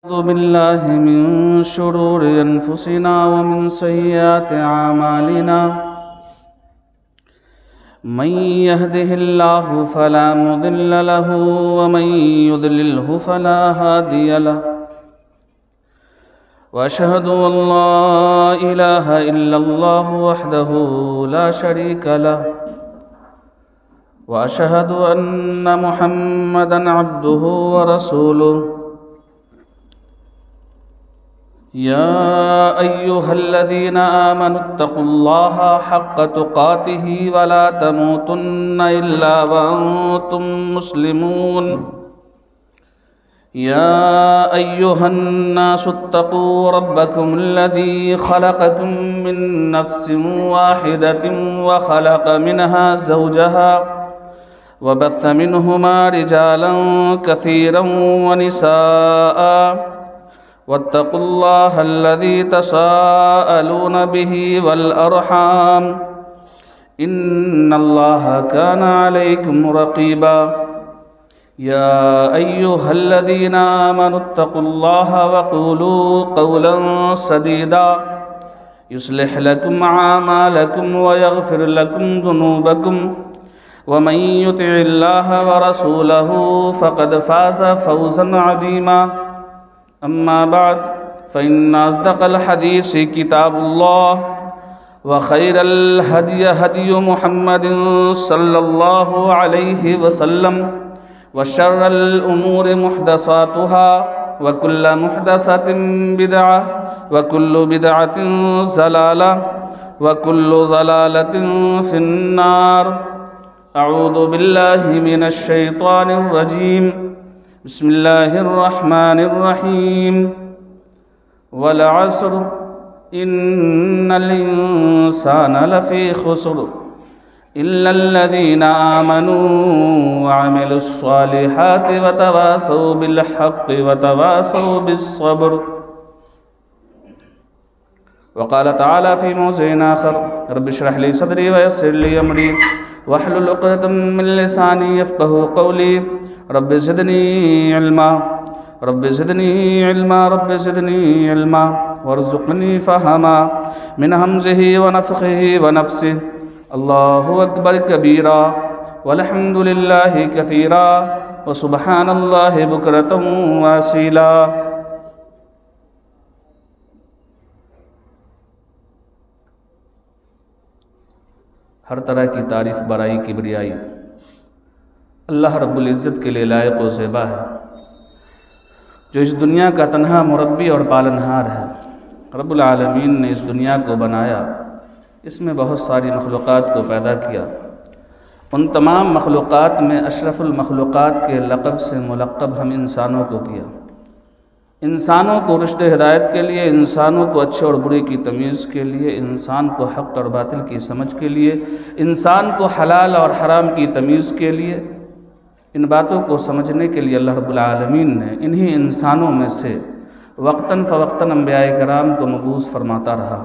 أعوذ بالله من شرور أنفسنا ومن سيئات أعمالنا من يهده الله فلا مضل له ومن يضلله فلا هادي له وأشهد أن لا إله إلا الله وحده لا شريك له وأشهد أن محمدًا عبده ورسوله يا أيها الذين آمنوا اتقوا الله حق تقاته ولا تموتن إلا وأنتم مسلمون يا أيها الناس اتقوا ربكم الذي خلقكم من نفس واحدة وخلق منها زوجها وبث منهما رجالا كثيرا ونساء واتقوا الله الذي تساءلون به والأرحام إن الله كان عليكم رقيبا يا أيها الذين آمنوا اتقوا الله وقولوا قولا سديدا يصلح لكم أعمالكم ويغفر لكم ذنوبكم ومن يطع الله ورسوله فقد فاز فوزا عظيما أما بعد فإن أصدق الحديث كتاب الله وخير الهدي هدي محمد صلى الله عليه وسلم وشر الأمور محدثاتها وكل محدثة بدعة وكل بدعة ضلالة وكل ضلالة في النار أعوذ بالله من الشيطان الرجيم بسم الله الرحمن الرحيم والعصر إن الإنسان لفي خسر إلا الذين آمنوا وعملوا الصالحات وتواصوا بالحق وتواصوا بالصبر. وقال تعالى في موضع آخر رب اشرح لي صدري ويسر لي أمري واحلل عقدة من لساني يفقهوا قولي رب زدني علما رب زدني علما رب زدني علما وارزقني فهما من همزه ونفخه ونفسه الله أكبر كبيرا والحمد لله كثيرا وسبحان الله بكرة وأصيلا. ہر طرح کی تعریف برائی کبریائی اللہ رب العزت کے لیے لائق و زیبا ہے، جو اس دنیا کا تنہا مربی اور پالنہار ہے۔ رب العالمین نے اس دنیا کو بنایا، اس میں بہت ساری مخلوقات کو پیدا کیا، ان تمام مخلوقات میں اشرف المخلوقات کے لقب سے ملقب ہم انسانوں کو کیا۔ انسانوں کو رشد ہدایت کے لیے، انسانوں کو اچھے اور برے کی تمیز کے لیے، انسان کو حق اور باطل کی سمجھ کے لیے، انسان کو حلال اور حرام کی تمیز کے لیے، ان باتوں کو سمجھنے کے لیے اللہ رب العالمین نے انہی انسانوں میں سے وقتاً فوقتاً انبیاء کرام کو مبعوث فرماتا رہا۔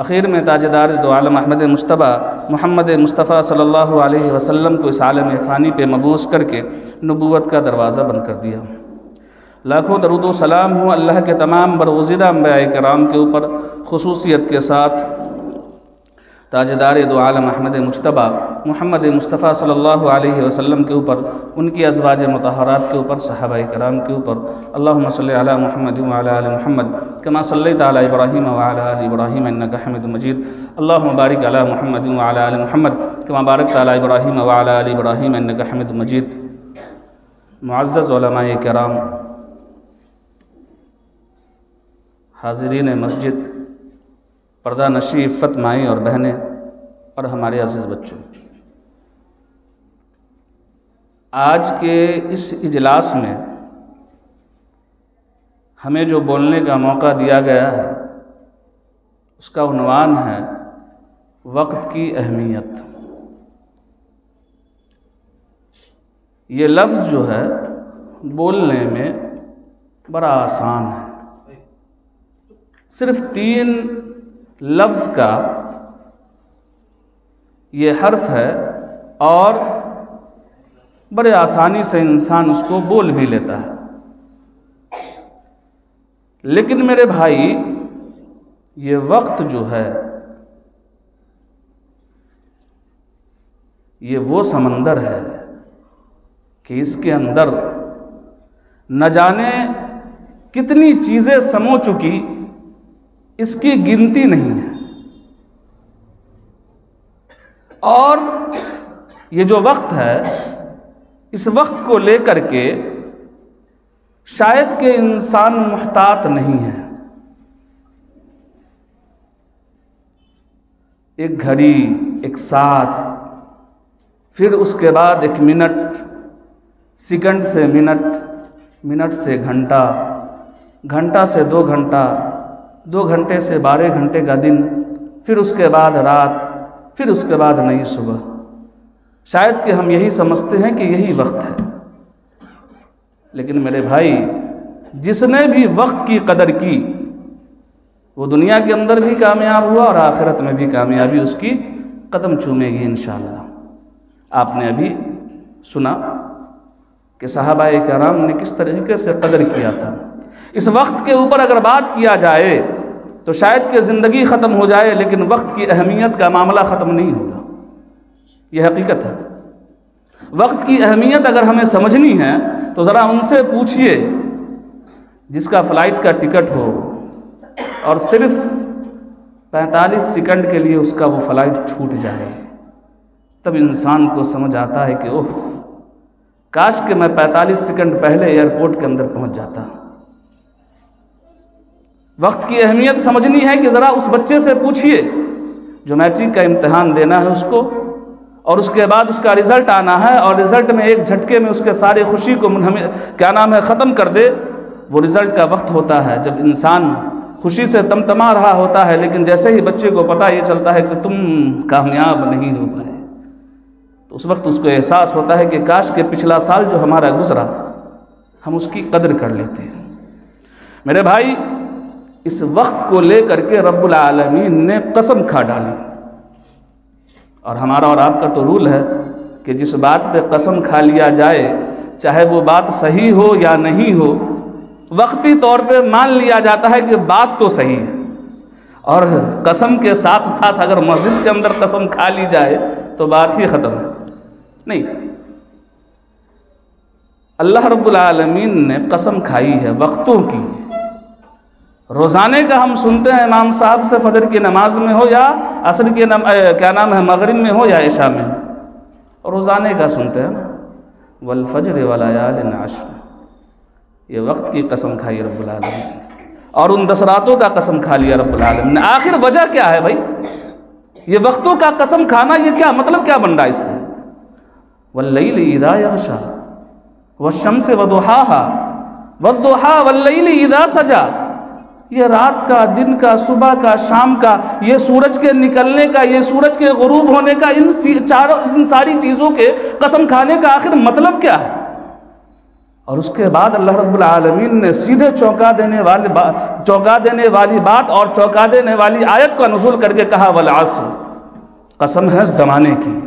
اخیر میں تاجدار دو عالم احمد مجتبی محمد مصطفیٰ صلی اللہ علیہ وسلم کو اس عالم فانی پہ مبعوث کر کے نبوت کا دروازہ بند کر دیا۔ لاکھوں درود و سلام ہوں اللہ کے تمام برگزیدہ انبیاء کرام کے اوپر، خصوصیت کے ساتھ تاجدار دو عالم احمد مجتبی محمد مصطفیٰ صلی اللہ علیہ وسلم کے اوپر، ان کی ازواج مطہرات کے اوپر، صحابہ کرام کے اوپر۔ اللہم صلی علی محمد وعلی آل محمد کما صلیت علی ابراہیم وعلی آل ابراہیم انک حمید مجید۔ اللہم بارک علی محمد وعلی آل محمد کما بارکت علی ابراہیم وعلی آل ابراہیم انک حمید مجید۔ معزز علماء کرام، حاضرین مسجد، پردہ نشی عفت مائیں اور بہنیں، اور ہمارے عزیز بچوں، آج کے اس اجلاس میں ہمیں جو بولنے کا موقع دیا گیا ہے اس کا عنوان ہے وقت کی اہمیت۔ یہ لفظ جو ہے بولنے میں بڑا آسان ہے، صرف 3 لفظ کا یہ حرف ہے اور بڑے آسانی سے انسان اس کو بول بھی لیتا ہے۔ لیکن میرے بھائی یہ وقت جو ہے یہ وہ سمندر ہے کہ اس کے اندر نہ جانے کتنی چیزیں سمو چکی، اس کی گنتی نہیں ہے۔ اور یہ جو وقت ہے، اس وقت کو لے کر کے شاید کہ انسان محتاط نہیں ہے۔ ایک گھڑی، ایک ساتھ، پھر اس کے بعد ایک منٹ، سیکنڈ سے منٹ، منٹ سے گھنٹہ، گھنٹہ سے 2 گھنٹہ، 2 گھنٹے سے 12 گھنٹے کا دن، پھر اس کے بعد رات، پھر اس کے بعد نئی صبح۔ شاید کہ ہم یہی سمجھتے ہیں کہ یہی وقت ہے، لیکن میرے بھائی جس نے بھی وقت کی قدر کی وہ دنیا کے اندر بھی کامیاب ہوا اور آخرت میں بھی کامیابی اس کی قدم چومے گی انشاءاللہ۔ آپ نے ابھی سنا کہ صحابہ کرام نے کس طریقے سے قدر کیا تھا۔ اس وقت کے اوپر اگر بات کیا جائے تو شاید کہ زندگی ختم ہو جائے، لیکن وقت کی اہمیت کا معاملہ ختم نہیں ہوگا، یہ حقیقت ہے۔ وقت کی اہمیت اگر ہمیں سمجھنی ہے تو ذرا ان سے پوچھئے جس کا فلائٹ کا ٹکٹ ہو اور صرف 45 سیکنڈ کے لیے اس کا وہ فلائٹ چھوٹ جائے، تب انسان کو سمجھ آتا ہے کہ اوہ کاش کہ میں 45 سیکنڈ پہلے ایئرپورٹ کے اندر پہنچ جاتا۔ وقت کی اہمیت سمجھنی ہے کہ ذرا اس بچے سے پوچھئے جو میٹرک کا امتحان دینا ہے اس کو، اور اس کے بعد اس کا رزلٹ آنا ہے، اور رزلٹ میں ایک جھٹکے میں اس کے سارے خوشی کو ختم کر دے۔ وہ رزلٹ کا وقت ہوتا ہے جب انسان خوشی سے تمتما رہا ہوتا ہے، لیکن جیسے ہی بچے کو پتہ یہ چلتا ہے کہ تم کامیاب نہیں ہو پائے، تو اس وقت اس کو احساس ہوتا ہے کہ کاش کہ پچھلا سال جو ہمارا گزرا ہم اس کی قدر کر لیتے ہیں۔ میرے بھائی اس وقت کو لے کر کے رب العالمین نے قسم کھا ڈالی، اور ہمارا اور آپ کا تو رول ہے کہ جس بات پہ قسم کھا لیا جائے چاہے وہ بات صحیح ہو یا نہیں ہو، وقتی طور پہ مان لیا جاتا ہے کہ بات تو صحیح ہے، اور قسم کے ساتھ ساتھ اگر مسجد کے اندر قسم کھا لی جائے تو بات ہی ختم ہے۔ نہیں، اللہ رب العالمین نے قسم کھائی ہے وقتوں کی۔ روزانے کا ہم سنتے ہیں امام صاحب سے، فجر کی نماز میں ہو یا عصر کے مغرب میں ہو یا عشاء میں ہو، اور روزانے کا سنتے ہیں نا، والفجر ولیال عشر، یہ وقت کی قسم کھائی رب العالمین، اور ان 10 راتوں کا قسم کھا لیا رب العالمین نے۔ آخر وجہ کیا ہے بھائی؟ یہ وقتوں کا قسم کھانا یہ کیا مطلب، کیا بن رہا ہے اس سے؟ واللیل اذا یغشی والشمس وضحاها والضحی واللیل اذا سجی، یہ رات کا، دن کا، صبح کا، شام کا، یہ سورج کے نکلنے کا، یہ سورج کے غروب ہونے کا، ان ساری چیزوں کے قسم کھانے کا آخر مطلب کیا ہے؟ اور اس کے بعد اللہ رب العالمین نے سیدھے چونکا دینے والی بات اور چونکا دینے والی آیت کا نزول کر کے کہا والعصر، قسم ہے زمانے کی۔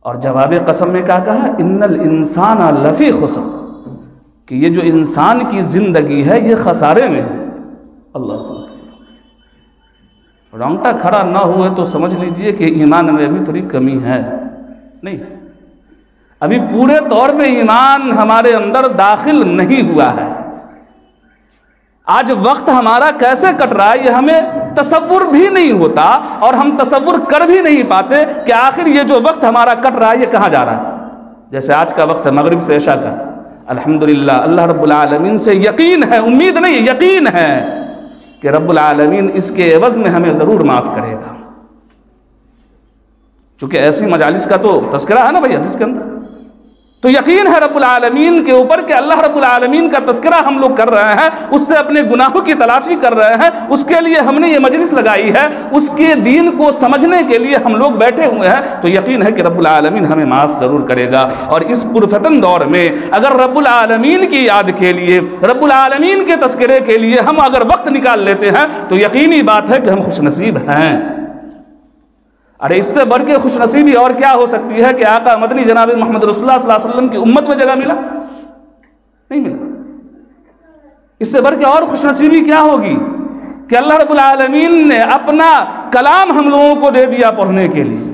اور جواب قسم میں کیا کہا؟ ان الانسان لفی خسر، کہ یہ جو انسان کی زندگی ہے یہ خسارے میں ہے۔ اللہ رونگٹا کھڑا نہ ہوئے تو سمجھ لیجئے کہ ایمان میں ابھی تھوڑی کمی ہے، نہیں، ابھی پورے طور پہ ایمان ہمارے اندر داخل نہیں ہوا ہے۔ آج وقت ہمارا کیسے کٹ رہا ہے یہ ہمیں تصور بھی نہیں ہوتا، اور ہم تصور کر بھی نہیں پاتے کہ آخر یہ جو وقت ہمارا کٹ رہا ہے یہ کہاں جا رہا ہے۔ جیسے آج کا وقت ہے مغرب سے عشاء کا، الحمدللہ اللہ رب العالمین سے یقین ہے، امید نہیں، یقین ہے کہ رب العالمین اس کے عوض میں ہمیں ضرور معاف کرے گا، چونکہ ایسی مجالس کا تو تذکرہ ہے نا بھائی حدیث کے اندر، تو یقین ہے رب العالمین کے اوپر کہ اللہ رب العالمین کا تذکرہ ہم لوگ کر رہے ہیں، اس سے اپنے گناہوں کی تلافی کر رہے ہیں، اس کے لیے ہم نے یہ مجلس لگائی ہے، اس کے دین کو سمجھنے کے لیے ہم لوگ بیٹھے ہوئے ہیں، تو یقین ہے کہ رب العالمین ہمیں معاف ضرور کرے گا۔ اور اس پرفتن دور میں اگر رب العالمین کی یاد کے لیے، رب العالمین کے تذکرے کے لیے ہم اگر وقت نکال لیتے ہیں تو یقینی بات ہے کہ ہم خوش نصیب ہیں۔ ارے اس سے بڑھ کے خوش نصیبی اور کیا ہو سکتی ہے کہ آقا مدنی جناب محمد رسول اللہ صلی اللہ علیہ وسلم کی امت میں جگہ ملا؟ نہیں ملا۔ اس سے بڑھ کے اور خوش نصیبی کیا ہوگی کہ اللہ رب العالمین نے اپنا کلام ہم لوگوں کو دے دیا پڑھنے کے لیے۔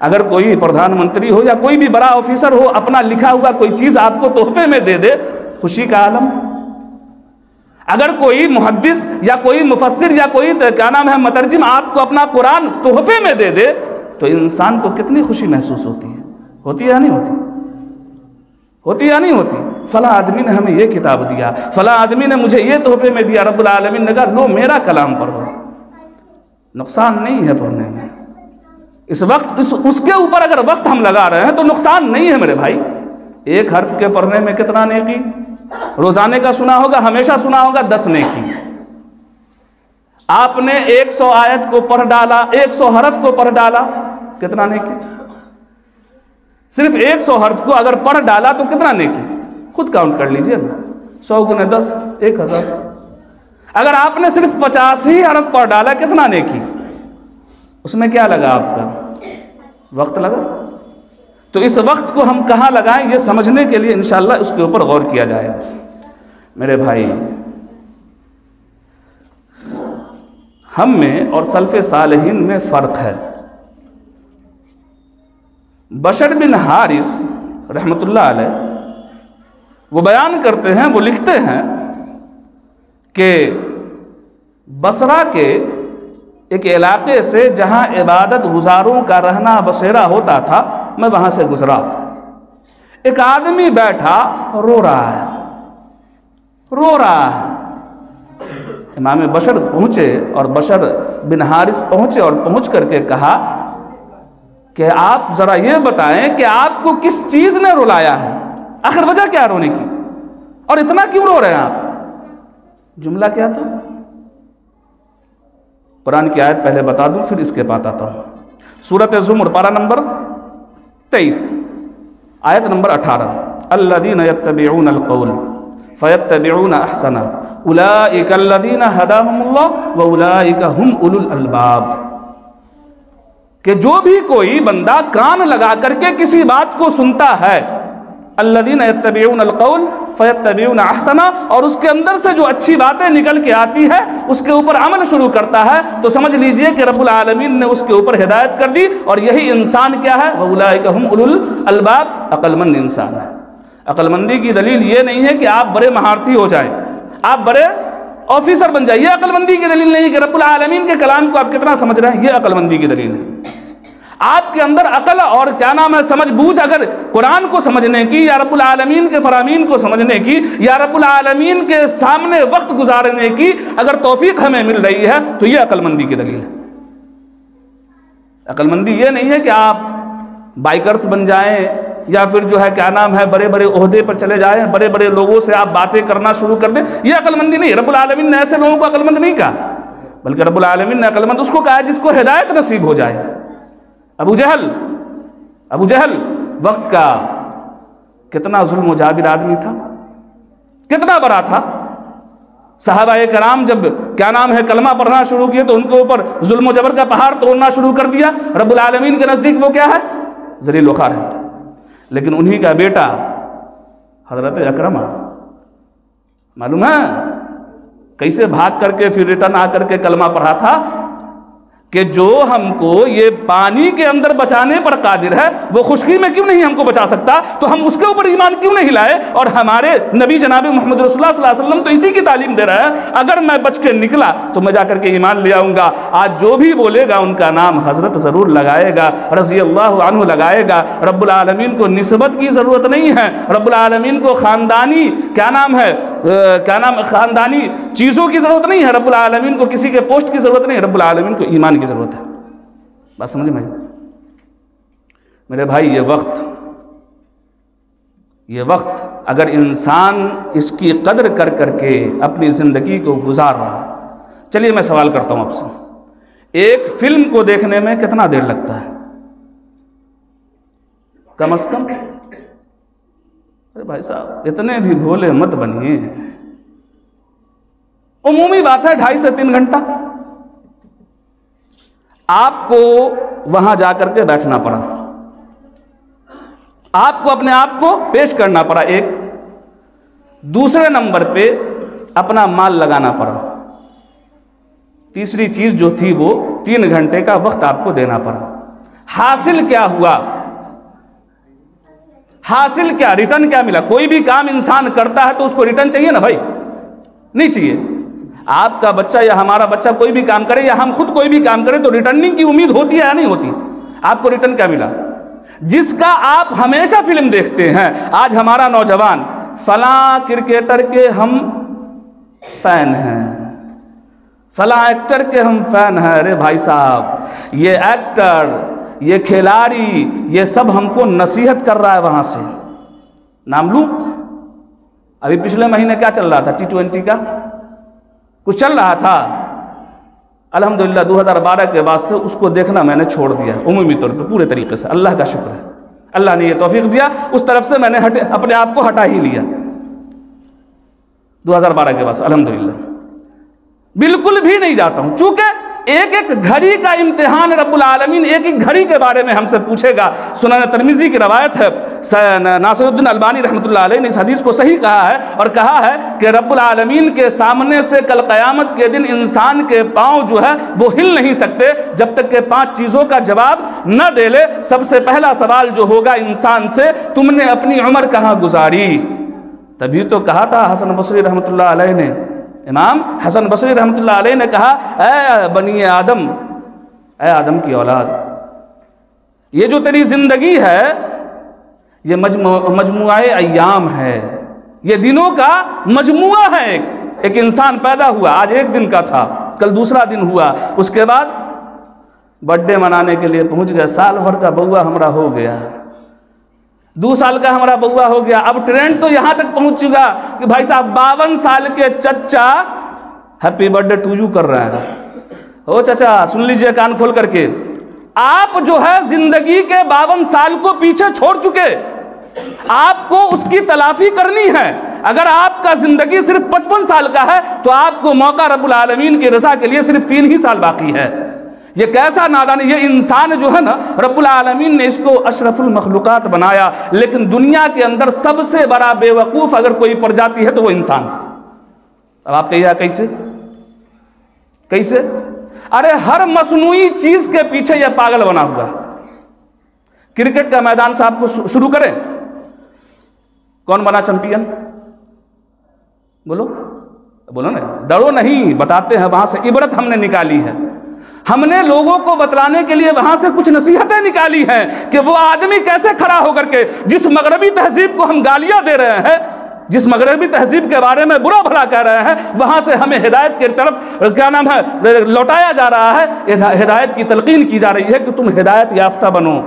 اگر کوئی پردھان منتری ہو یا کوئی بھی بڑا آفیسر ہو اپنا لکھا ہوا کوئی چیز آپ کو تحفے میں دے دے، خوشی کا عالم۔ اگر کوئی محدث یا کوئی مفسر یا کوئی مترجم آپ کو اپنا قرآن تحفے میں دے دے تو انسان کو کتنی خوشی محسوس ہوتی ہے؟ ہوتی ہے یا نہیں ہوتی؟ ہوتی یا نہیں ہوتی؟ فلاں آدمی نے ہمیں یہ کتاب دیا، فلاں آدمی نے مجھے یہ تحفے میں دیا، رب العالمین نے کہا لو میرا کلام پڑھو۔ نقصان نہیں ہے پڑھنے میں، اس وقت اس کے اوپر اگر وقت ہم لگا رہے ہیں تو نقصان نہیں ہے میرے بھائی۔ ایک حرف کے پڑھنے میں کتنا نیکی؟ روزانے کا سنا ہوگا، ہمیشہ سنا ہوگا 10 نیکی۔ آپ نے 100 آیت کو پڑھ ڈالا، 100 حرف کو پڑھ ڈالا، کتنا نیکی؟ صرف 100 حرف کو اگر پڑھ ڈالا تو کتنا نیکی؟ خود کاؤنٹ کر لیجئے نا، 100 × 10 1000۔ اگر آپ نے صرف 50 ہی حرف پڑھ ڈالا کتنا نیکی؟ اس میں کیا لگا آپ کا؟ وقت لگا۔ تو اس وقت کو ہم کہاں لگائیں یہ سمجھنے کے لیے انشاءاللہ اس کے اوپر غور کیا جائے۔ میرے بھائی، ہم میں اور سلف صالحین میں فرق ہے۔ بشر بن حارث رحمۃ اللہ علیہ وہ بیان کرتے ہیں، وہ لکھتے ہیں کہ بصرہ کے ایک علاقے سے جہاں عبادت گزاروں کا رہنا بسیرا ہوتا تھا، میں وہاں سے گزرا۔ ایک آدمی بیٹھا رو رہا ہے، رو رہا ہے۔ امام بشر پہنچے اور بشر بن حارث پہنچے اور پہنچ کر کے کہا کہ آپ ذرا یہ بتائیں کہ آپ کو کس چیز نے رلایا ہے؟ آخر وجہ کیا رونے کی؟ اور اتنا کیوں رو رہے ہیں آپ؟ جملہ کیا تھا؟ قرآن کی آیت پہلے بتا دوں پھر اس کے پاس آتا ہوں۔ سورۃ زمر پارہ نمبر 23 آیت نمبر 18، الذین یتبعون القول فیتبعون احسنہ اولئک الذین ھداھم اللہ واولئک ھم اولو الالباب۔ کہ جو بھی کوئی بندہ کان لگا کر کے کسی بات کو سنتا ہے، الذین یتبعون القول فیتبعون احسنہ، اور اس کے اندر سے جو اچھی باتیں نکل کے آتی ہے اس کے اوپر عمل شروع کرتا ہے، تو سمجھ لیجئے کہ رب العالمین نے اس کے اوپر ہدایت کر دی، اور یہی انسان کیا ہے؟ وَأُولَٰئِكَ هُمْ أُولُو الْأَلْبَابِ، عقل مند انسان ہے۔ عقل مندی کی دلیل یہ نہیں ہے کہ آپ بڑے مہارتی ہو جائیں، آپ بڑے آفیسر بن جائیں، یہ عقل مندی کی دلیل نہیں ہے کہ رب العالمین کے کلام کو آپ کتنا سمجھ رہے ہیں، یہ عقل مندی کی دلیل ہے۔ آپ کے اندر عقل اور سمجھ بوجھ اگر قرآن کو سمجھنے کی یا رب العالمین کے فرامین کو سمجھنے کی یا رب العالمین کے سامنے وقت گزارنے کی اگر توفیق ہمیں مل رہی ہے تو یہ عقل مندی کی دلیل ہے۔ عقل مندی یہ نہیں ہے کہ آپ بائکرز بن جائیں یا پھر بڑے بڑے عہدے پر چلے جائیں، بڑے بڑے لوگوں سے آپ باتیں کرنا شروع کر دیں، یہ عقل مندی نہیں۔ رب العالمین نے ایسے لوگوں کو عقل مند نہیں کہا، بلکہ رب العالمین نے عقل مند اس کو کہا جس کو ہدایت نصیب ہو جائے۔ ابو جہل وقت کا کتنا ظلم و جابر آدمی تھا، کتنا بڑا تھا۔ صحابہ کرام جب کلمہ پڑھنا شروع کیے تو ان کے اوپر ظلم و جبر کا پہاڑ توڑنا شروع کر دیا۔ رب العالمین کے نزدیک وہ کیا ہے؟ ذلیل و خوار ہے۔ لیکن انہی کا بیٹا حضرت اکرمہ معلوم ہے کیسے بھاگ کر کے پھر ریٹرن آ کر کے کلمہ پڑھا تھا کہ جو ہم کو یہ پانی کے اندر بچانے پر قادر ہے وہ خشکی میں کیوں نہیں ہم کو بچا سکتا، تو ہم اس کے اوپر ایمان کیوں نہیں لائے؟ اور ہمارے نبی جناب محمد رسول اللہ صلی اللہ علیہ وسلم تو اسی کی تعلیم دے رہا ہے، اگر میں بچ کے نکلا تو میں جا کر کے ایمان لے آؤں گا۔ آج جو بھی بولے گا ان کا نام حضرت ضرور لگائے گا، رضی اللہ عنہ لگائے گا۔ رب العالمین کو نسبت کی ضرورت نہیں ہے، رب العالمین کو خاندانی خاندانی چیزوں کی ضرورت نہیں ہے، رب العالمین کو کسی کے پوسٹ کی ضرورت نہیں ہے، رب العالمین کو ایمان کی ضرورت ہے۔ بات سمجھ میں؟ میرے بھائی یہ وقت اگر انسان اس کی قدر کر کر کے اپنی زندگی کو گزار رہا ہے، چلیے میں سوال کرتا ہوں آپ سے، ایک فلم کو دیکھنے میں کتنا دیر لگتا ہے؟ کم از کم ارے بھائی صاحب اتنے بھی بھولے مت بنیے، عمومی بات ہے 2.5 سے 3 گھنٹہ۔ آپ کو وہاں جا کر کے بیٹھنا پڑا، آپ کو اپنے آپ کو پیش کرنا پڑا۔ ایک دوسرے نمبر پہ اپنا مال لگانا پڑا. تیسری چیز جو تھی وہ 3 گھنٹے کا وقت آپ کو دینا پڑا. حاصل کیا ہوا؟ حاصل کیا؟ ریٹرن کیا ملا؟ کوئی بھی کام انسان کرتا ہے تو اس کو ریٹرن چاہیے نا بھائی؟ نہیں چاہیے. آپ کا بچہ یا ہمارا بچہ کوئی بھی کام کرے یا ہم خود کوئی بھی کام کرے تو ریٹرننگ کی امید ہوتی ہے یا نہیں ہوتی؟ آپ کو ریٹرن کیا ملا؟ جس کا آپ ہمیشہ فلم دیکھتے ہیں. آج ہمارا نوجوان فلاں کرکٹر کے ہم فین ہیں، فلاں ایکٹر کے ہم فین ہیں. ارے بھائی صاحب، یہ ایکٹر، یہ کھلاڑی، یہ سب ہم کو نصیحت کر رہا ہے. وہاں سے نام لوں؟ ابھی پچھلے مہینے کیا چل رہا تھا؟ T20 کا کچھ چل رہا تھا. الحمدللہ 2012 کے بعد سے اس کو دیکھنا میں نے چھوڑ دیا عمومی طور پہ پورے طریقے سے. اللہ کا شکر ہے، اللہ نے یہ توفیق دیا. اس طرف سے میں نے اپنے آپ کو ہٹا ہی لیا 2012 کے بعد سے الحمدللہ. بالکل بھی نہیں جاتا ہوں، چونکہ ایک ایک گھڑی کا امتحان رب العالمین ایک ایک گھڑی کے بارے میں ہم سے پوچھے گا. سنن ترمذی کی روایت ہے، ناصر الدین البانی رحمۃ اللہ علیہ نے اس حدیث کو صحیح کہا ہے اور کہا ہے کہ رب العالمین کے سامنے سے کل قیامت کے دن انسان کے پاؤں جو ہے وہ ہل نہیں سکتے جب تک کہ 5 چیزوں کا جواب نہ دے لے. سب سے پہلا سوال جو ہوگا انسان سے، تم نے اپنی عمر کہاں گزاری؟ تبھی تو کہا تھا حسن بصری رحمۃ اللہ علیہ نے، امام حسن بصری رحمۃ اللہ علیہ نے کہا، اے بنی آدم، اے آدم کی اولاد، یہ جو تیری زندگی ہے یہ مجموعہ ایام ہے، یہ دنوں کا مجموعہ ہے. ایک انسان پیدا ہوا، آج ایک دن کا تھا، کل دوسرا دن ہوا، اس کے بعد برتھ ڈے منانے کے لیے پہنچ گئے، سال بھر کا بوا ہمارا ہو گیا، 2 سال کا ہمارا بوا ہو گیا. اب ٹرینڈ تو یہاں تک پہنچ چکا کہ بھائی صاحب 52 سال کے چچا happy birthday to you کر رہے ہیں. او چچا سن لیجئے کان کھول کر کے، آپ جو ہے زندگی کے 52 سال کو پیچھے چھوڑ چکے، آپ کو اس کی تلافی کرنی ہے. اگر آپ کا زندگی صرف 55 سال کا ہے تو آپ کو موقع رب العالمین کی رضا کے لیے صرف 3 ہی سال باقی ہے. یہ کیسا نادان، یہ انسان جو ہے نا رب العالمین نے اس کو اشرف المخلوقات بنایا، لیکن دنیا کے اندر سب سے بڑا بے وقوف اگر کوئی پرجاتی ہے تو وہ انسان. اب آپ کہیے کیسے؟ کیسے؟ ارے ہر مصنوعی چیز کے پیچھے یہ پاگل بنا ہوا. کرکٹ کا میدان سے آپ کو شروع کریں، کون بنا چیمپئن؟ بولو بولو نا، ڈرو نہیں، بتاتے ہیں. وہاں سے عبرت ہم نے نکالی ہے، ہم نے لوگوں کو بتلانے کے لیے وہاں سے کچھ نصیحتیں نکالی ہیں کہ وہ آدمی کیسے کھڑا ہو کر کے جس مغربی تہذیب کو ہم گالیاں دے رہے ہیں، جس مغربی تہذیب کے بارے میں برا بھلا کہہ رہے ہیں، وہاں سے ہمیں ہدایت کی طرف کیا نام ہے لوٹایا جا رہا ہے، ہدایت کی تلقین کی جا رہی ہے کہ تم ہدایت یافتہ بنو.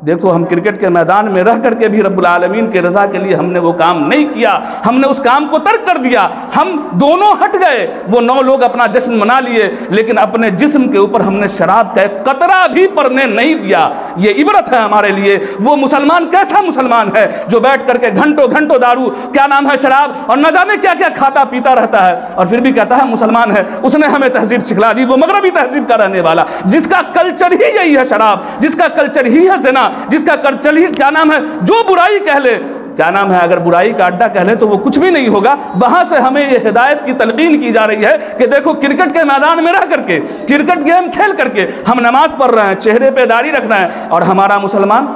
دیکھو ہم کرکٹ کے میدان میں رہ کر کے بھی رب العالمین کے رضا کے لیے ہم نے وہ کام نہیں کیا، ہم نے اس کام کو ترک کر دیا. ہم دونوں ہٹ گئے، وہ 9 لوگ اپنا جشن منا لیے، لیکن اپنے جسم کے اوپر ہم نے شراب کا ایک قطرہ بھی پڑنے نہیں دیا. یہ عبرت ہے ہمارے لیے. وہ مسلمان کیسا مسلمان ہے جو بیٹھ کر کے گھنٹوں گھنٹوں دارو کیا نام ہے شراب اور نہ جانے کیا کیا کھاتا پیتا رہتا ہے اور پھر بھی کہتا ہے مسلمان ہے. اس نے ہمیں تہذیب سکھلا دی، وہ مغربی تہذیب کا رہنے والا جس کا کلچر ہی یہی ہے شراب، جس کا کلچر ہی ہے زنا، جس کا کلچر ہی کیا نام ہے جو برائی کہہ لے، کیا نام ہے اگر برائی کا اڈا کہہ لے تو وہ کچھ بھی نہیں ہوگا. وہاں سے ہمیں یہ ہدایت کی تلقین کی جا رہی ہے کہ دیکھو کرکٹ کے میدان میں رہ کر کے، کرکٹ گیم کھیل کر کے ہم نماز پڑھ رہے ہیں، چہرے پہ داڑھی رکھنا ہے، اور ہمارا مسلمان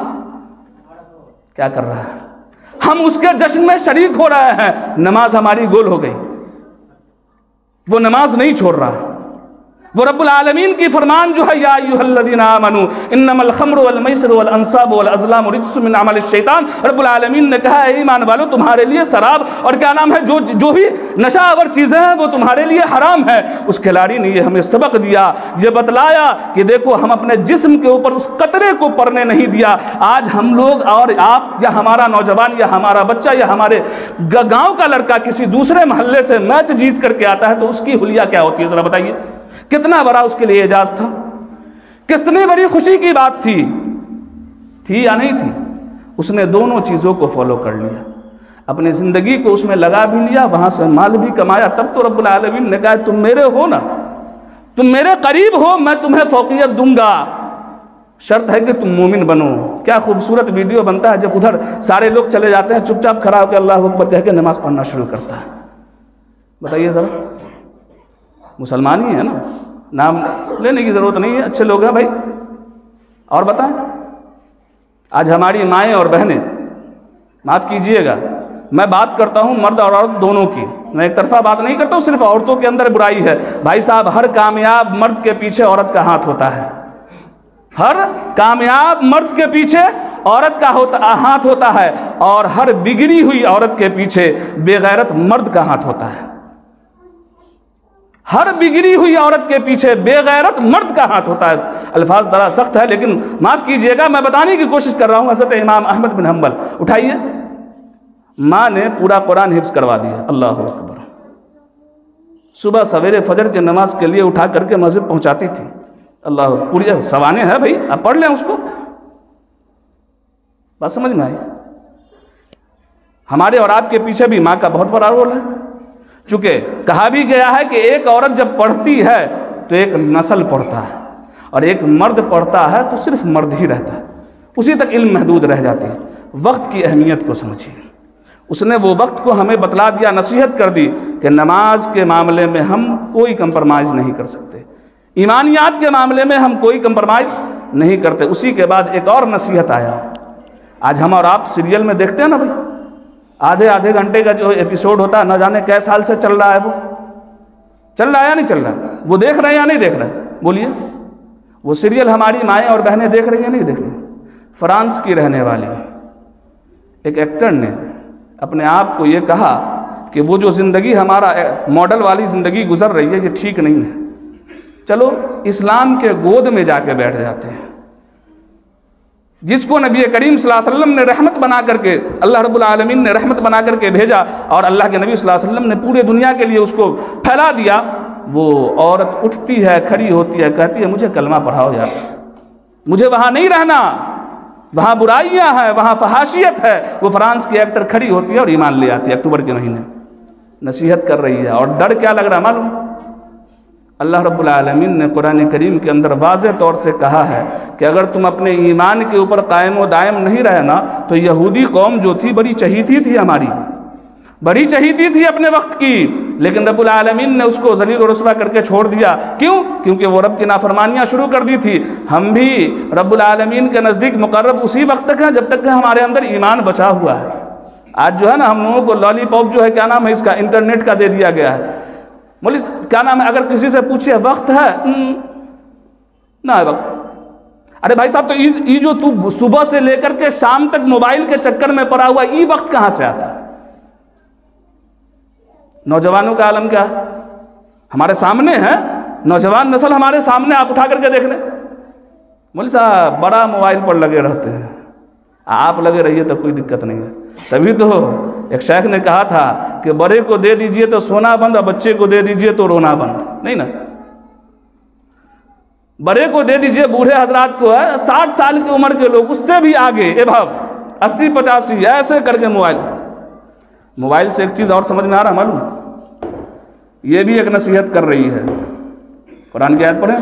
کیا کر رہا ہے؟ ہم اس کے جشن میں شریک ہو رہے ہیں، نماز ہماری گول ہو گئی، وہ نماز نہیں چھوڑ رہا. وہ رب العالمین کی فرمان جو ہے یا ایھا الذین آمنوا انما الخمر والمیسر والانصاب والازلام رجس من عمل الشیطان. رب العالمین نے کہا اے ایمان والو تمہارے لیے شراب اور کیا نام ہے جو بھی نشہ آور چیزیں ہیں وہ تمہارے لیے حرام ہے. اس کھلاڑی نے یہ ہمیں سبق دیا، یہ بتلایا کہ دیکھو ہم اپنے جسم کے اوپر اس قطرے کو پڑنے نہیں دیا. آج ہم لوگ اور آپ یا ہمارا نوجوان یا ہمارا بچہ یا ہمارے گاؤں کا لڑکا کسی دوسرے محلے سے میچ جیت کر کے آتا ہے تو اس کی حلیہ کیا ہوتی ہے؟ ذرا بتائیے کتنا بڑا اس کے لیے اعزاز تھا، کتنی بڑی خوشی کی بات تھی یا نہیں تھی؟ اس نے دونوں چیزوں کو فالو کر لیا، اپنی زندگی کو اس میں لگا بھی لیا، وہاں سے مال بھی کمایا. تب تو رب العالمین نے کہا تم میرے ہو نا، تم میرے قریب ہو، میں تمہیں فوقیت دوں گا، شرط ہے کہ تم مومن بنو. کیا خوبصورت ویڈیو بنتا ہے جب ادھر سارے لوگ چلے جاتے ہیں، چپ چاپ کھڑا ہو کے اللہ اکبر کہہ کے نماز پڑھنا شروع کرتا ہے. بتائیے ذرا، مسلمان ہی ہے نا، نام لینے کی ضرورت نہیں ہے، اچھے لوگ ہیں بھائی. اور بتائیں، آج ہماری مائیں اور بہنیں، معاف کیجئے گا میں بات کرتا ہوں مرد اور عورت دونوں کی، میں ایک طرفہ بات نہیں کرتا ہوں صرف عورتوں کے اندر برائی ہے. بھائی صاحب، ہر کامیاب مرد کے پیچھے عورت کا ہاتھ ہوتا ہے. ہر کامیاب مرد کے پیچھے عورت کا ہاتھ ہوتا ہے، اور ہر بگڑی ہوئی عورت کے پیچھے بے غیرت مرد کا ہاتھ ہوتا ہے. ہر بگڑی ہوئی عورت کے پیچھے بے غیرت مرد کا ہاتھ ہوتا ہے. الفاظ ذرا سخت ہے لیکن معاف کیجئے گا، میں بتانے کی کوشش کر رہا ہوں. حضرت امام احمد بن حنبل، اٹھائیے، ماں نے پورا قرآن حفظ کروا دیا. اللہ اکبر. صبح سویرے فجر کے نماز کے لیے اٹھا کر کے مسجد پہنچاتی تھی. اللہ، پوری سوانے ہے بھائی، آپ پڑھ لیں اس کو. بات سمجھ میں آئی؟ ہمارے اور آپ کے پیچھے بھی ماں کا بہت بڑا رول ہے. چونکہ کہا بھی گیا ہے کہ ایک عورت جب پڑھتی ہے تو ایک نسل پڑھتا ہے، اور ایک مرد پڑھتا ہے تو صرف مرد ہی رہتا ہے، اسی تک علم محدود رہ جاتی ہے. وقت کی اہمیت کو سمجھیے. اس نے وہ وقت کو ہمیں بتلا دیا، نصیحت کر دی کہ نماز کے معاملے میں ہم کوئی کمپرمائز نہیں کر سکتے، ایمانیات کے معاملے میں ہم کوئی کمپرمائز نہیں کرتے. اسی کے بعد ایک اور نصیحت آیا. آج ہم اور آپ سیریل میں دیکھتے ہیں نا بھائی، آدھے گھنٹے کا جو ایپیسوڈ ہوتا ہے، نہ جانے کئے سال سے چل رہا ہے، وہ چل رہا ہے یا نہیں چل رہا ہے؟ وہ دیکھ رہے ہیں یا نہیں دیکھ رہے؟ بولیے. وہ سیریل ہماری مائیں اور بہنیں دیکھ رہی ہیں نہیں دیکھ رہی؟ فرانس کی رہنے والی ایک ایکٹر نے اپنے آپ کو یہ کہا کہ وہ جو زندگی ہمارا ماڈل والی زندگی گزر رہی ہے یہ ٹھیک نہیں ہے. چلو اسلام کے گود میں جا کے بیٹھ جاتے ہیں. جس کو نبی کریم صلی اللہ علیہ وسلم نے رحمت بنا کر کے، اللہ رب العالمین نے رحمت بنا کر کے بھیجا، اور اللہ کے نبی صلی اللہ علیہ وسلم نے پورے دنیا کے لیے اس کو پھیلا دیا، وہ عورت اٹھتی ہے، کھڑی ہوتی ہے، کہتی ہے مجھے کلمہ پڑھاؤ یار، مجھے وہاں نہیں رہنا، وہاں برائیاں ہیں، وہاں فحاشیت ہے. وہ فرانس کی ایکٹر کھڑی ہوتی ہے اور ایمان لے آتی ہے. اکتوبر کے مہینے نصیحت کر رہی ہے. اور ڈر کیا لگ رہا معلوم؟ اللہ رب العالمین نے قرآن کریم کے اندر واضح طور سے کہا ہے کہ اگر تم اپنے ایمان کے اوپر قائم و دائم نہیں رہنا تو یہودی قوم جو تھی بڑی چہیتی تھی، ہماری بڑی چہیتی تھی اپنے وقت کی، لیکن رب العالمین نے اس کو ذلیل و رسوا کر کے چھوڑ دیا. کیوں؟ کیونکہ وہ رب کی نافرمانیاں شروع کر دی تھی. ہم بھی رب العالمین کے نزدیک مقرب اسی وقت تک ہیں جب تک کہ ہمارے اندر ایمان بچا ہوا ہے. آج جو ہے نا، ہم لوگوں کو لالی پاپ جو ہے، کیا نام ہے اس کا، انٹرنیٹ کا دے دیا گیا ہے. مولی کیا نام ہے، اگر کسی سے پوچھے وقت ہے نہ ہے وقت. ارے بھائی صاحب، تو یہ جو تو صبح سے لے کر کے شام تک موبائل کے چکر میں پڑا ہوا، یہ وقت کہاں سے آتا ہے؟ نوجوانوں کا عالم کیا ہے؟ ہمارے سامنے ہے نوجوان نسل، ہمارے سامنے، آپ اٹھا کر کے دیکھ لیں. مولی صاحب بڑا موبائل پر لگے رہتے ہیں. آپ لگے رہیے تو کوئی دقت نہیں ہے. تبھی تو ایک شیخ نے کہا تھا کہ بڑے کو دے دیجئے تو سونا بند، اور بچے کو دے دیجئے تو رونا بند. نہیں نا، بڑے کو دے دیجئے، بوڑھے حضرات کو ہے 60 سال کی عمر کے لوگ، اس سے بھی آگے ابھو 80-85 ایسے کر کے موبائل سے ایک چیز اور سمجھ میں آ رہا معلوم، یہ بھی ایک نصیحت کر رہی ہے. قرآن کی آیت پڑھیں،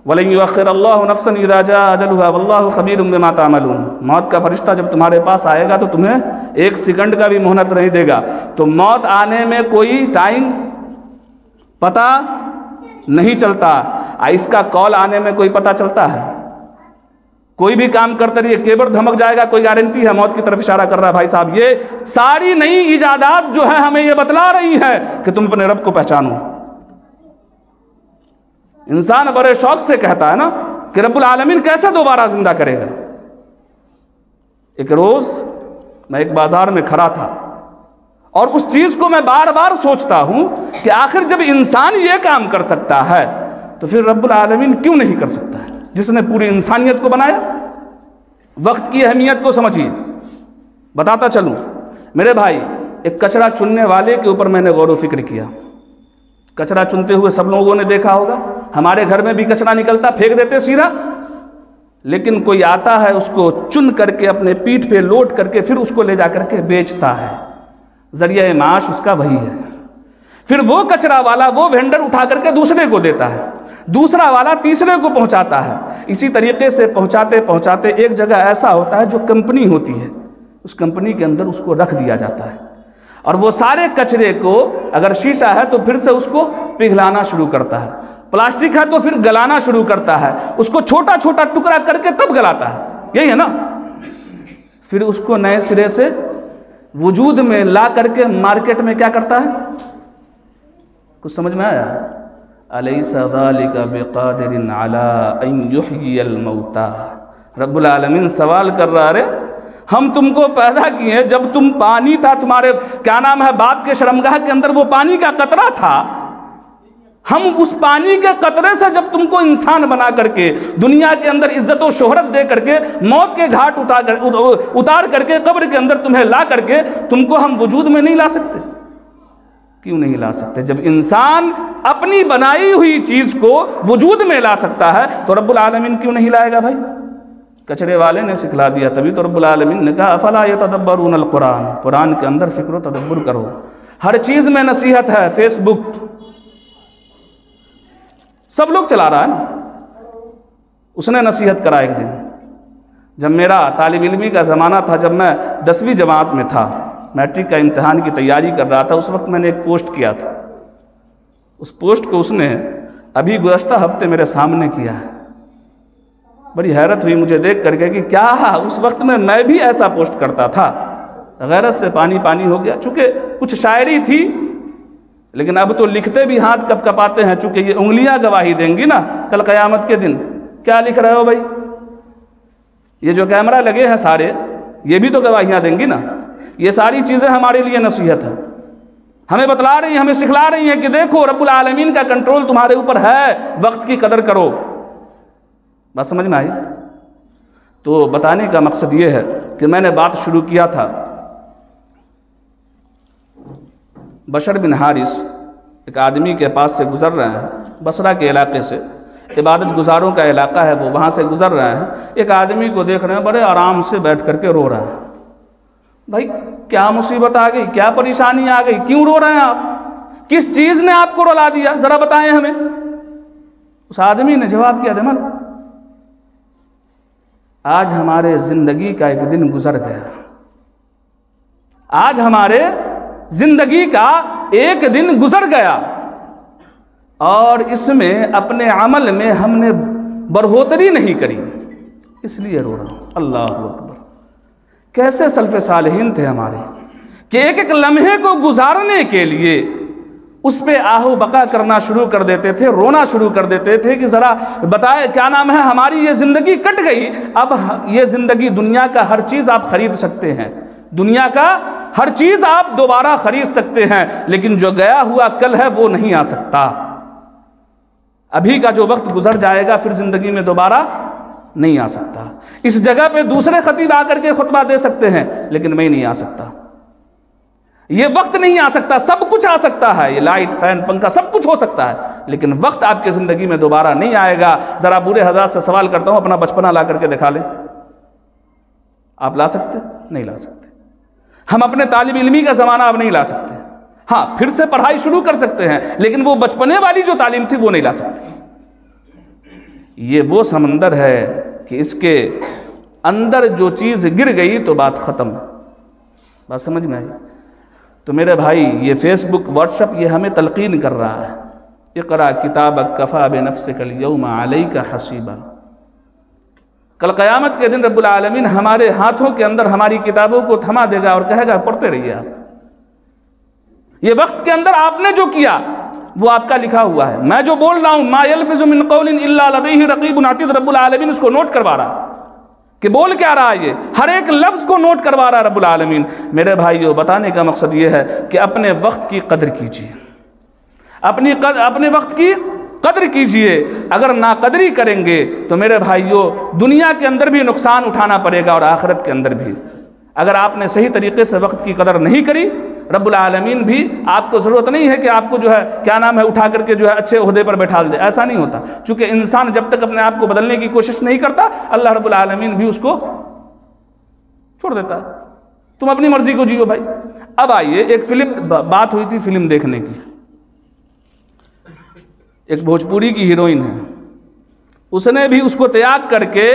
وَلَن يُؤَخِّرَ اللَّهُ نَفْسًا إِذَا جَاءَ أَجَلُهَا وَاللَّهُ خَبِيرٌ بِمَا تَعْمَلُونَ. موت کا فرشتہ جب تمہارے پاس آئے گا تو تمہیں ایک سیکنڈ کا بھی مہلت نہیں دے گا. تو موت آنے میں کوئی ٹائم پتہ نہیں چلتا، اس کا کال آنے میں کوئی پتہ چلتا ہے؟ کوئی بھی کام کرتے رہیے، کیبل دھمک جائے گا، کوئی گارنٹی ہے؟ موت کی طرف اشارہ کر رہا ہے. بھائی صاحب، یہ ساری نئی ایجادات جو ہے ہمیں یہ بتلا رہی ہے کہ تم اپنے رب کو پہچانو. انسان بڑے شوق سے کہتا ہے نا کہ رب العالمین کیسے دوبارہ زندہ کرے گا. ایک روز میں ایک بازار میں کھڑا تھا اور اس چیز کو میں بار بار سوچتا ہوں کہ آخر جب انسان یہ کام کر سکتا ہے تو پھر رب العالمین کیوں نہیں کر سکتا ہے، جس نے پوری انسانیت کو بنایا. وقت کی اہمیت کو سمجھیے. بتاتا چلوں میرے بھائی، ایک کچرا چننے والے کے اوپر میں نے غور و فکر کیا. کچرا چنتے ہوئے سب لوگوں نے دیکھا ہوگا، ہمارے گھر میں بھی کچرا نکلتا، پھینک دیتے سیدھا، لیکن کوئی آتا ہے اس کو چن کر کے اپنے پیٹھ پہ لوٹ کر کے پھر اس کو لے جا کر کے بیچتا ہے. ذریعہ معاش اس کا وہی ہے. پھر وہ کچرا والا، وہ وینڈر اٹھا کر کے دوسرے کو دیتا ہے، دوسرا والا تیسرے کو پہنچاتا ہے. اسی طریقے سے پہنچاتے پہنچاتے ایک جگہ ایسا ہوتا ہے جو کمپنی ہوتی ہے، اس کمپنی کے اندر اس کو رکھ دیا جاتا ہے. اور وہ سارے کچرے کو اگر شیشہ ہے تو پھر سے اس کو پگھلانا شروع کرتا ہے، پلاسٹک ہے تو پھر گلانا شروع کرتا ہے، اس کو چھوٹا چھوٹا ٹکڑا کر کے تب گلاتا ہے، یہی ہے نا؟ پھر اس کو نئے سرے سے وجود میں لا کر کے مارکیٹ میں کیا کرتا ہے؟ کچھ سمجھ میں آیا؟ الیس ذالک بقادر علی ان یحیی الموتى، رب العالمین سوال کر رہا ہے، ہم تم کو پیدا کیے جب تم پانی تھا تمہارے کیا نام ہے باپ کے شرمگاہ کے اندر، وہ پانی کا قطرہ تھا، ہم اس پانی کے قطرے سے جب تم کو انسان بنا کر کے دنیا کے اندر عزت و شہرت دے کر کے موت کے گھاٹ اتار کر کے قبر کے اندر تمہیں لا کر کے تم کو ہم وجود میں نہیں لا سکتے؟ کیوں نہیں لا سکتے؟ جب انسان اپنی بنائی ہوئی چیز کو وجود میں لا سکتا ہے تو رب العالمین کیوں نہیں لائے گا بھائی؟ کچرے والے نے سکھلا دیا، تبھی تو رب العالمین نے کہا افلا یتدبرون القرآن، قرآن کے اندر فکر و تدبر کرو، ہر چیز میں نصیحت ہے۔ فیس بک سب لوگ چلا رہا ہے نا، اس نے نصیحت کرا ایک دن، جب میرا طالب علمی کا زمانہ تھا، جب میں 10ویں جماعت میں تھا، میٹرک کا امتحان کی تیاری کر رہا تھا، اس وقت میں نے ایک پوسٹ کیا تھا، اس پوسٹ کو اس نے ابھی گزشتہ ہفتے میرے سامنے کیا ہے، بڑی حیرت ہوئی مجھے دیکھ کر کے کہ کیا اس وقت میں بھی ایسا پوسٹ کرتا تھا۔ غیرت سے پانی پانی ہو گیا، چونکہ کچھ شاعری تھی، لیکن اب تو لکھتے بھی ہاتھ کپ کپاتے ہیں، چونکہ یہ انگلیاں گواہی دیں گی نا کل قیامت کے دن۔ کیا لکھ رہے ہو بھائی؟ یہ جو کیمرہ لگے ہیں سارے، یہ بھی تو گواہیاں دیں گی نا۔ یہ ساری چیزیں ہمارے لیے نصیحت ہے، ہمیں بتلا رہی ہیں، ہمیں سکھلا رہی ہیں کہ دیکھو رب العالمین کا کنٹرول تمہارے اوپر ہے، وقت کی قدر کرو۔ بات سمجھ میں آئی؟ تو بتانے کا مقصد یہ ہے کہ میں نے بات شروع کیا تھا، بشر بن حارث ایک آدمی کے پاس سے گزر رہے ہیں، بصرہ کے علاقے سے، عبادت گزاروں کا علاقہ ہے وہ، وہاں سے گزر رہے ہیں، ایک آدمی کو دیکھ رہے ہیں بڑے آرام سے بیٹھ کر کے رو رہا ہے۔ بھائی کیا مصیبت آ گئی، کیا پریشانی آ گئی، کیوں رو رہے ہیں آپ، کس چیز نے آپ کو رلا دیا، ذرا بتائیں ہمیں۔ اس آدمی نے جواب کیا، دیمان آج ہمارے زندگی کا ایک دن گزر گیا، آج ہمارے زندگی کا ایک دن گزر گیا، اور اس میں اپنے عمل میں ہم نے بڑھوتری نہیں کری، اس لیے رو رہا ہوں۔ اللہ اکبر! کیسے سلف صالحین تھے ہمارے کہ ایک ایک لمحے کو گزارنے کے لیے اس پہ آہ و بقا کرنا شروع کر دیتے تھے، رونا شروع کر دیتے تھے کہ ذرا بتائے کیا نام ہے، ہماری یہ زندگی کٹ گئی، اب یہ زندگی، دنیا کا ہر چیز آپ خرید سکتے ہیں، دنیا کا ہر چیز آپ دوبارہ خرید سکتے ہیں، لیکن جو گیا ہوا کل ہے وہ نہیں آ سکتا۔ ابھی کا جو وقت گزر جائے گا پھر زندگی میں دوبارہ نہیں آ سکتا۔ اس جگہ پہ دوسرے خطیب آ کر کے خطبہ دے سکتے ہیں، لیکن میں نہیں آ سکتا، یہ وقت نہیں آ سکتا۔ سب کچھ آ سکتا ہے، یہ لائٹ، فین، پنکھا سب کچھ ہو سکتا ہے، لیکن وقت آپ کی زندگی میں دوبارہ نہیں آئے گا۔ ذرا بوڑھے حضرات سے سوال کرتا ہوں، اپنا بچپنا لا کر کے دکھا لیں، آپ لا سکتے؟ نہیں لا سکتے۔ ہم اپنے طالب علمی کا زمانہ اب نہیں لا سکتے، ہاں پھر سے پڑھائی شروع کر سکتے ہیں، لیکن وہ بچپنے والی جو تعلیم تھی وہ نہیں لا سکتے۔ یہ وہ سمندر ہے کہ اس کے اندر جو چیز گر گئی تو بات ختم۔ بات سمجھ میں آئی؟ تو میرے بھائی یہ فیس بک، واٹس ایپ، یہ ہمیں تلقین کر رہا ہے، اقرا کتابک کفی بنفسک اليوم علیک حسیبا۔ کل قیامت کے دن رب العالمین ہمارے ہاتھوں کے اندر ہماری کتابوں کو تھما دے گا اور کہے گا پڑھتے رہیے آپ، یہ وقت کے اندر آپ نے جو کیا وہ آپ کا لکھا ہوا ہے۔ میں جو بول رہا ہوں، ما یلفظ من قول الا لدیہ رقیب عتید، رب العالمین اس کو نوٹ کروا رہا کہ بول کیا رہا ہے، یہ ہر ایک لفظ کو نوٹ کروا رہا رب العالمین۔ میرے بھائیو، بتانے کا مقصد یہ ہے کہ اپنے وقت کی قدر کیجیے، اپنے وقت کی قدر کیجیے۔ اگر ناقدری کریں گے تو میرے بھائیو دنیا کے اندر بھی نقصان اٹھانا پڑے گا اور آخرت کے اندر بھی۔ اگر آپ نے صحیح طریقے سے وقت کی قدر نہیں کری، رب العالمین بھی آپ کو ضرورت نہیں ہے کہ آپ کو جو ہے کیا نام ہے اٹھا کر کے جو ہے اچھے عہدے پر بیٹھا دے، ایسا نہیں ہوتا۔ چونکہ انسان جب تک اپنے آپ کو بدلنے کی کوشش نہیں کرتا، اللہ رب العالمین بھی اس کو چھوڑ دیتا ہے۔ تم اپنی مرضی کو جیو بھائی۔ اب آئیے، ایک فلم، بات ہوئی تھی فلم دیکھنے کی، ایک بھوجپوری کی ہیروئن ہے، اس نے بھی اس کو تیاگ کر کے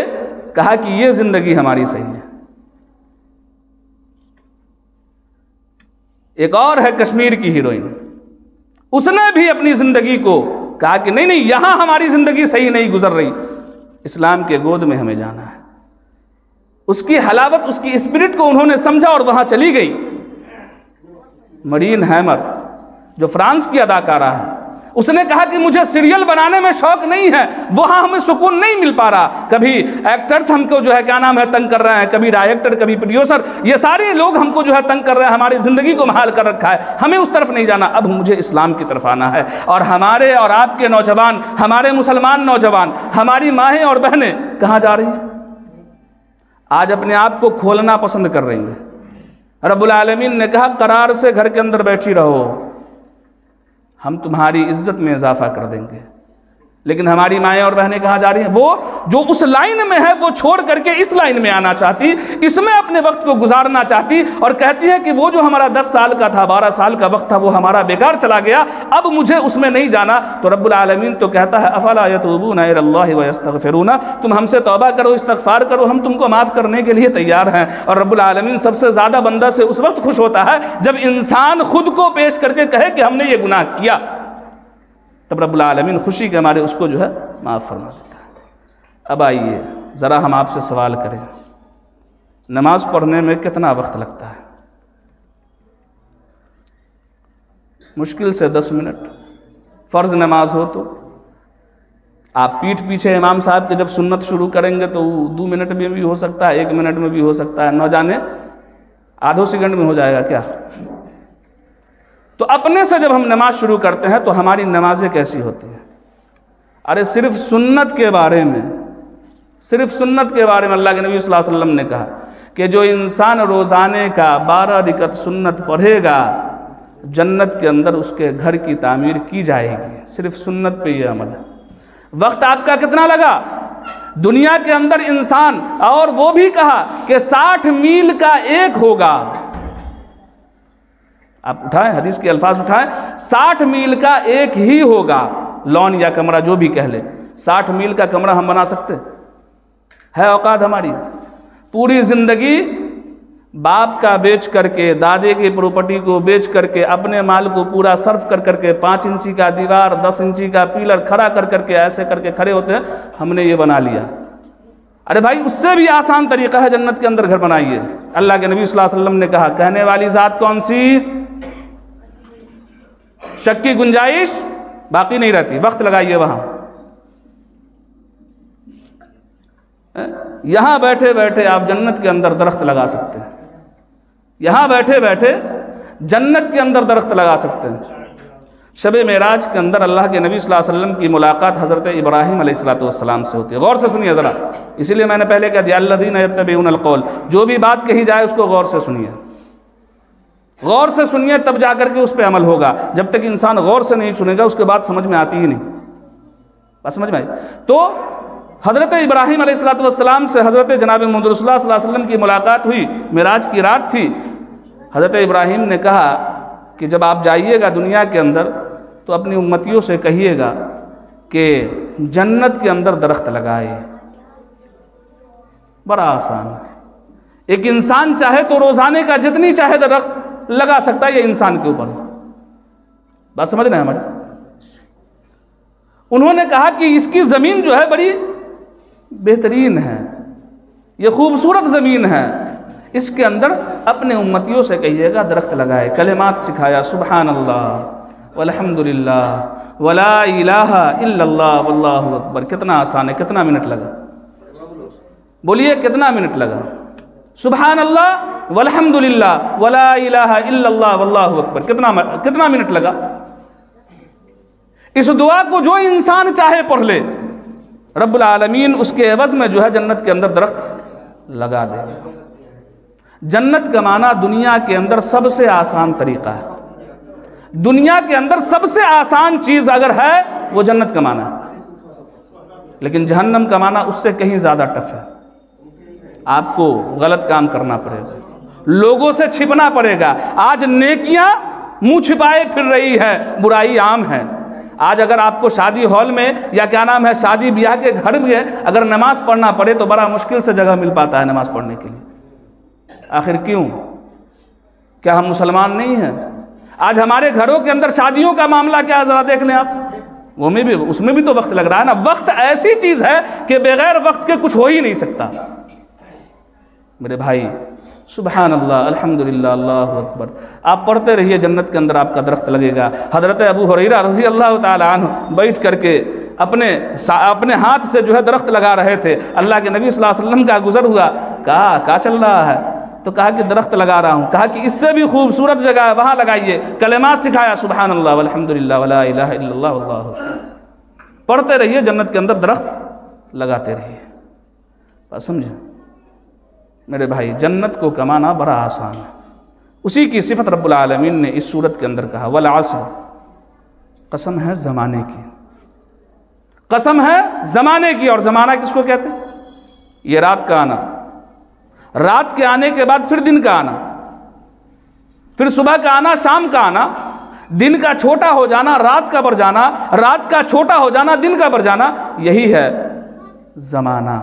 کہا کہ یہ زندگی ہماری صحیح ہے۔ ایک اور ہے کشمیر کی ہیروئن، اس نے بھی اپنی زندگی کو کہا کہ نہیں یہاں ہماری زندگی صحیح نہیں گزر رہی، اسلام کے گود میں ہمیں جانا ہے۔ اس کی حلاوت، اس کی اسپرٹ کو انہوں نے سمجھا اور وہاں چلی گئی۔ مرین ہیمر جو فرانس کی اداکارہ ہے، اس نے کہا کہ مجھے سیریل بنانے میں شوق نہیں ہے، وہاں ہمیں سکون نہیں مل پا رہا، کبھی ایکٹرز ہم کو جو ہے کیا نام ہے تنگ کر رہے ہیں، کبھی ڈائریکٹر، کبھی پروڈیوسر، یہ سارے لوگ ہم کو جو ہے تنگ کر رہے ہیں، ہماری زندگی کو محال کر رکھا ہے، ہمیں اس طرف نہیں جانا، اب مجھے اسلام کی طرف آنا ہے۔ اور ہمارے اور آپ کے نوجوان، ہمارے مسلمان نوجوان، ہماری مائیں اور بہنیں کہاں جا رہی ہیں؟ آج اپنے آپ کو کھولنا پسند کر رہی ہیں۔ رب العالمین نے کہا قرار سے گھر کے اندر بیٹھی رہو، ہم تمہاری عزت میں اضافہ کر دیں گے۔ لیکن ہماری مائیں اور بہنیں کہاں جا رہی ہیں؟ وہ جو اس لائن میں ہے وہ چھوڑ کر کے اس لائن میں آنا چاہتی، اس میں اپنے وقت کو گزارنا چاہتی، اور کہتی ہے کہ وہ جو ہمارا 10 سال کا تھا، 12 سال کا وقت تھا، وہ ہمارا بیکار چلا گیا، اب مجھے اس میں نہیں جانا۔ تو رب العالمین تو کہتا ہے افلا یتوبون الی اللہ ویستغفرون، تم ہم سے توبہ کرو، استغفار کرو، ہم تم کو معاف کرنے کے لیے تیار ہیں۔ اور رب العالمین سب سے زیادہ بندہ سے اس وقت خوش ہوتا ہے جب انسان خود کو پیش کر کے کہے کہ ہم نے یہ گناہ کیا، تب رب العالمین خوشی کے ہمارے اس کو جو ہے معاف فرما دیتا ہے۔ اب آئیے ذرا ہم آپ سے سوال کریں، نماز پڑھنے میں کتنا وقت لگتا ہے؟ مشکل سے 10 منٹ۔ فرض نماز ہو تو آپ پیٹھ پیچھے امام صاحب کے جب سنت شروع کریں گے تو 2 منٹ میں بھی ہو سکتا ہے، 1 منٹ میں بھی ہو سکتا ہے، نہ جانے آدھوں سیکنڈ میں ہو جائے گا کیا؟ تو اپنے سے جب ہم نماز شروع کرتے ہیں تو ہماری نمازیں کیسی ہوتی ہیں؟ ارے صرف سنت کے بارے میں اللہ کے نبی صلی اللہ علیہ وسلم نے کہا کہ جو انسان روزانے کا 12 رکعت سنت پڑھے گا، جنت کے اندر اس کے گھر کی تعمیر کی جائے گی۔ صرف سنت پہ یہ عمل ہے۔ وقت آپ کا کتنا لگا؟ دنیا کے اندر انسان، اور وہ بھی کہا کہ 60 میل کا ایک ہوگا۔ آپ اٹھائیں، حدیث کے الفاظ اٹھائیں، 60 میل کا ایک ہی ہوگا، لون یا کمرہ جو بھی کہہ لیں۔ 60 میل کا کمرہ ہم بنا سکتے ہے؟ اوقات ہماری پوری زندگی باپ کا بیچ کر کے، دادے کی پراپرٹی کو بیچ کر کے، اپنے مال کو پورا صرف کر کر کے 5 انچی کا دیوار، 10 انچی کا پیلر کھڑا کر کر کے ایسے کر کے کھڑے ہوتے ہیں، ہم نے یہ بنا لیا۔ ارے بھائی اس سے بھی آسان طریقہ ہے، جنت کے اندر گھر بنائیے۔ اللہ کے نبی صلی اللہ علیہ وسلم نے کہا، کہنے والی ذات کون سی؟ شک کی گنجائش باقی نہیں رہتی، وقت لگائیے وہاں۔ یہاں بیٹھے بیٹھے آپ جنت کے اندر درخت لگا سکتے ہیں، یہاں بیٹھے بیٹھے جنت کے اندر درخت لگا سکتے ہیں۔ شب معراج کے اندر اللہ کے نبی صلی اللہ علیہ وسلم کی ملاقات حضرت ابراہیم علیہ السلام سے ہوتی ہے۔ غور سے سنیے ذرا، اسی لیے میں نے پہلے کہا دیا الذین یتبعون القول، جو بھی بات کہی جائے اس کو غور سے سنیے، غور سے سنیے، تب جا کر کے اس پہ عمل ہوگا۔ جب تک انسان غور سے نہیں سنے گا اس کے بعد سمجھ میں آتی ہی نہیں، بس سمجھ میں آئی۔ تو حضرت ابراہیم علیہ السلام سے حضرت جناب محمد رسول اللہ صلی اللہ علیہ وسلم کی ملاقات ہوئی، معراج کی رات تھی۔ حضرت ابراہیم نے کہا کہ جب آپ جائیے گا دنیا کے اندر تو اپنی امتیوں سے کہیے گا کہ جنت کے اندر درخت لگائے۔ بڑا آسان ہے، ایک انسان چاہے تو روزانے کا جتنی چاہے درخت لگا سکتا ہے، یہ انسان کے اوپر، بات سمجھ رہے ہیں ہمارے۔ انہوں نے کہا کہ اس کی زمین جو ہے بڑی بہترین ہے، یہ خوبصورت زمین ہے، اس کے اندر اپنے امتیوں سے کہیے گا درخت لگائے۔ کلمات سکھایا، سبحان اللہ والحمدللہ ولا الہ الا اللہ واللہ اکبر۔ کتنا آسان ہے، کتنا منٹ لگا؟ بولیے کتنا منٹ لگا؟ سبحان اللہ والحمدللہ ولا الہ الا اللہ واللہ اکبر، کتنا منٹ لگا؟ اس دعا کو جو انسان چاہے پڑھ لے، رب العالمین اس کے عوض میں جو ہے جنت کے اندر درخت لگا دے گا۔ جنت کمانا دنیا کے اندر سب سے آسان طریقہ ہے، دنیا کے اندر سب سے آسان چیز اگر ہے وہ جنت کمانا ہے، لیکن جہنم کمانا اس سے کہیں زیادہ ٹف ہے۔ آپ کو غلط کام کرنا پڑے گا، لوگوں سے چھپنا پڑے گا۔ آج نیکیاں منہ چھپائے پھر رہی ہے، برائی عام ہے۔ آج اگر آپ کو شادی ہال میں یا کیا نام ہے شادی بیاہ کے گھر میں اگر نماز پڑھنا پڑے تو بڑا مشکل سے جگہ مل پاتا ہے نماز پڑھنے کے لیے۔ آخر کیوں؟ کیا ہم مسلمان نہیں ہیں؟ آج ہمارے گھروں کے اندر شادیوں کا معاملہ کیا ذرا دیکھ لیں آپ، اس میں بھی تو وقت لگ رہا ہے نا۔ وقت ایسی چیز ہے کہ بغیر وقت کے کچھ ہو ہی نہیں سکتا۔ میرے بھائی سبحان اللہ، الحمدللہ، اللہ اکبر، آپ پڑھتے رہیے، جنت کے اندر آپ کا درخت لگے گا۔ حضرت ابو ہریرہ رضی اللہ تعالی عنہ بیٹھ کر کے اپنے ہاتھ سے جو ہے درخت لگا رہے تھے، اللہ کے نبی صلی اللہ علیہ وسلم کا گزر ہوا، کہا چل رہا ہے؟ تو کہا کہ درخت لگا رہا ہوں۔ کہا کہ اس سے بھی خوبصورت جگہ ہے، وہاں لگائیے۔ کلمات سکھایا، سبحان اللہ والحمدللہ ولا الہ الا اللہ واللہ اکبر۔ پڑھتے رہیے، جنت کے اندر درخت لگاتے رہیے۔ بات سمجھے میرے بھائی، جنت کو کمانا بڑا آسان ہے۔ اسی کی صفت رب العالمین نے اس صورت کے اندر کہا، والعصر، قسم ہے زمانے کی، قسم ہے زمانے کی۔ اور زمانہ کس کو کہتے ہیں؟ یہ رات کا آنا، رات کے آنے کے بعد پھر دن کا آنا، پھر صبح کا آنا، شام کا آنا، دن کا چھوٹا ہو جانا، رات کا بڑھ جانا، رات کا چھوٹا ہو جانا، دن کا بڑھ جانا، یہی ہے زمانہ۔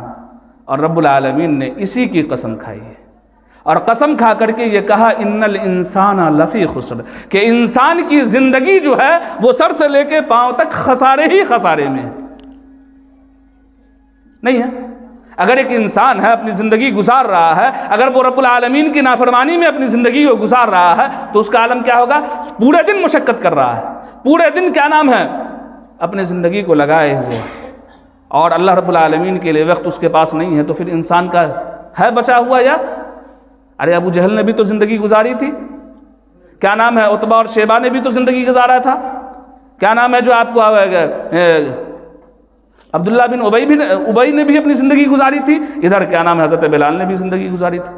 اور رب العالمین نے اسی کی قسم کھائی ہے، اور قسم کھا کر کے یہ کہا ان الانسان لفی خسر، کہ انسان کی زندگی جو ہے وہ سر سے لے کے پاؤں تک خسارے ہی خسارے میں ہے۔ نہیں ہے؟ اگر ایک انسان ہے اپنی زندگی گزار رہا ہے، اگر وہ رب العالمین کی نافرمانی میں اپنی زندگی کو گزار رہا ہے، تو اس کا عالم کیا ہوگا؟ پورے دن مشقت کر رہا ہے، پورے دن کیا نام ہے اپنے زندگی کو لگائے ہوئے، اور اللہ رب العالمین کے لیے وقت اس کے پاس نہیں ہے، تو پھر انسان کا ہے بچا ہوا یا؟ ارے ابو جہل نے بھی تو زندگی گزاری تھی، کیا نام ہے عتبہ اور شیبہ نے بھی تو زندگی گزارا تھا، کیا نام ہے جو آپ کو عبداللہ بن ابی نے بھی اپنی زندگی گزاری تھی، ادھر کیا نام ہے حضرت بلال نے بھی زندگی گزاری تھی۔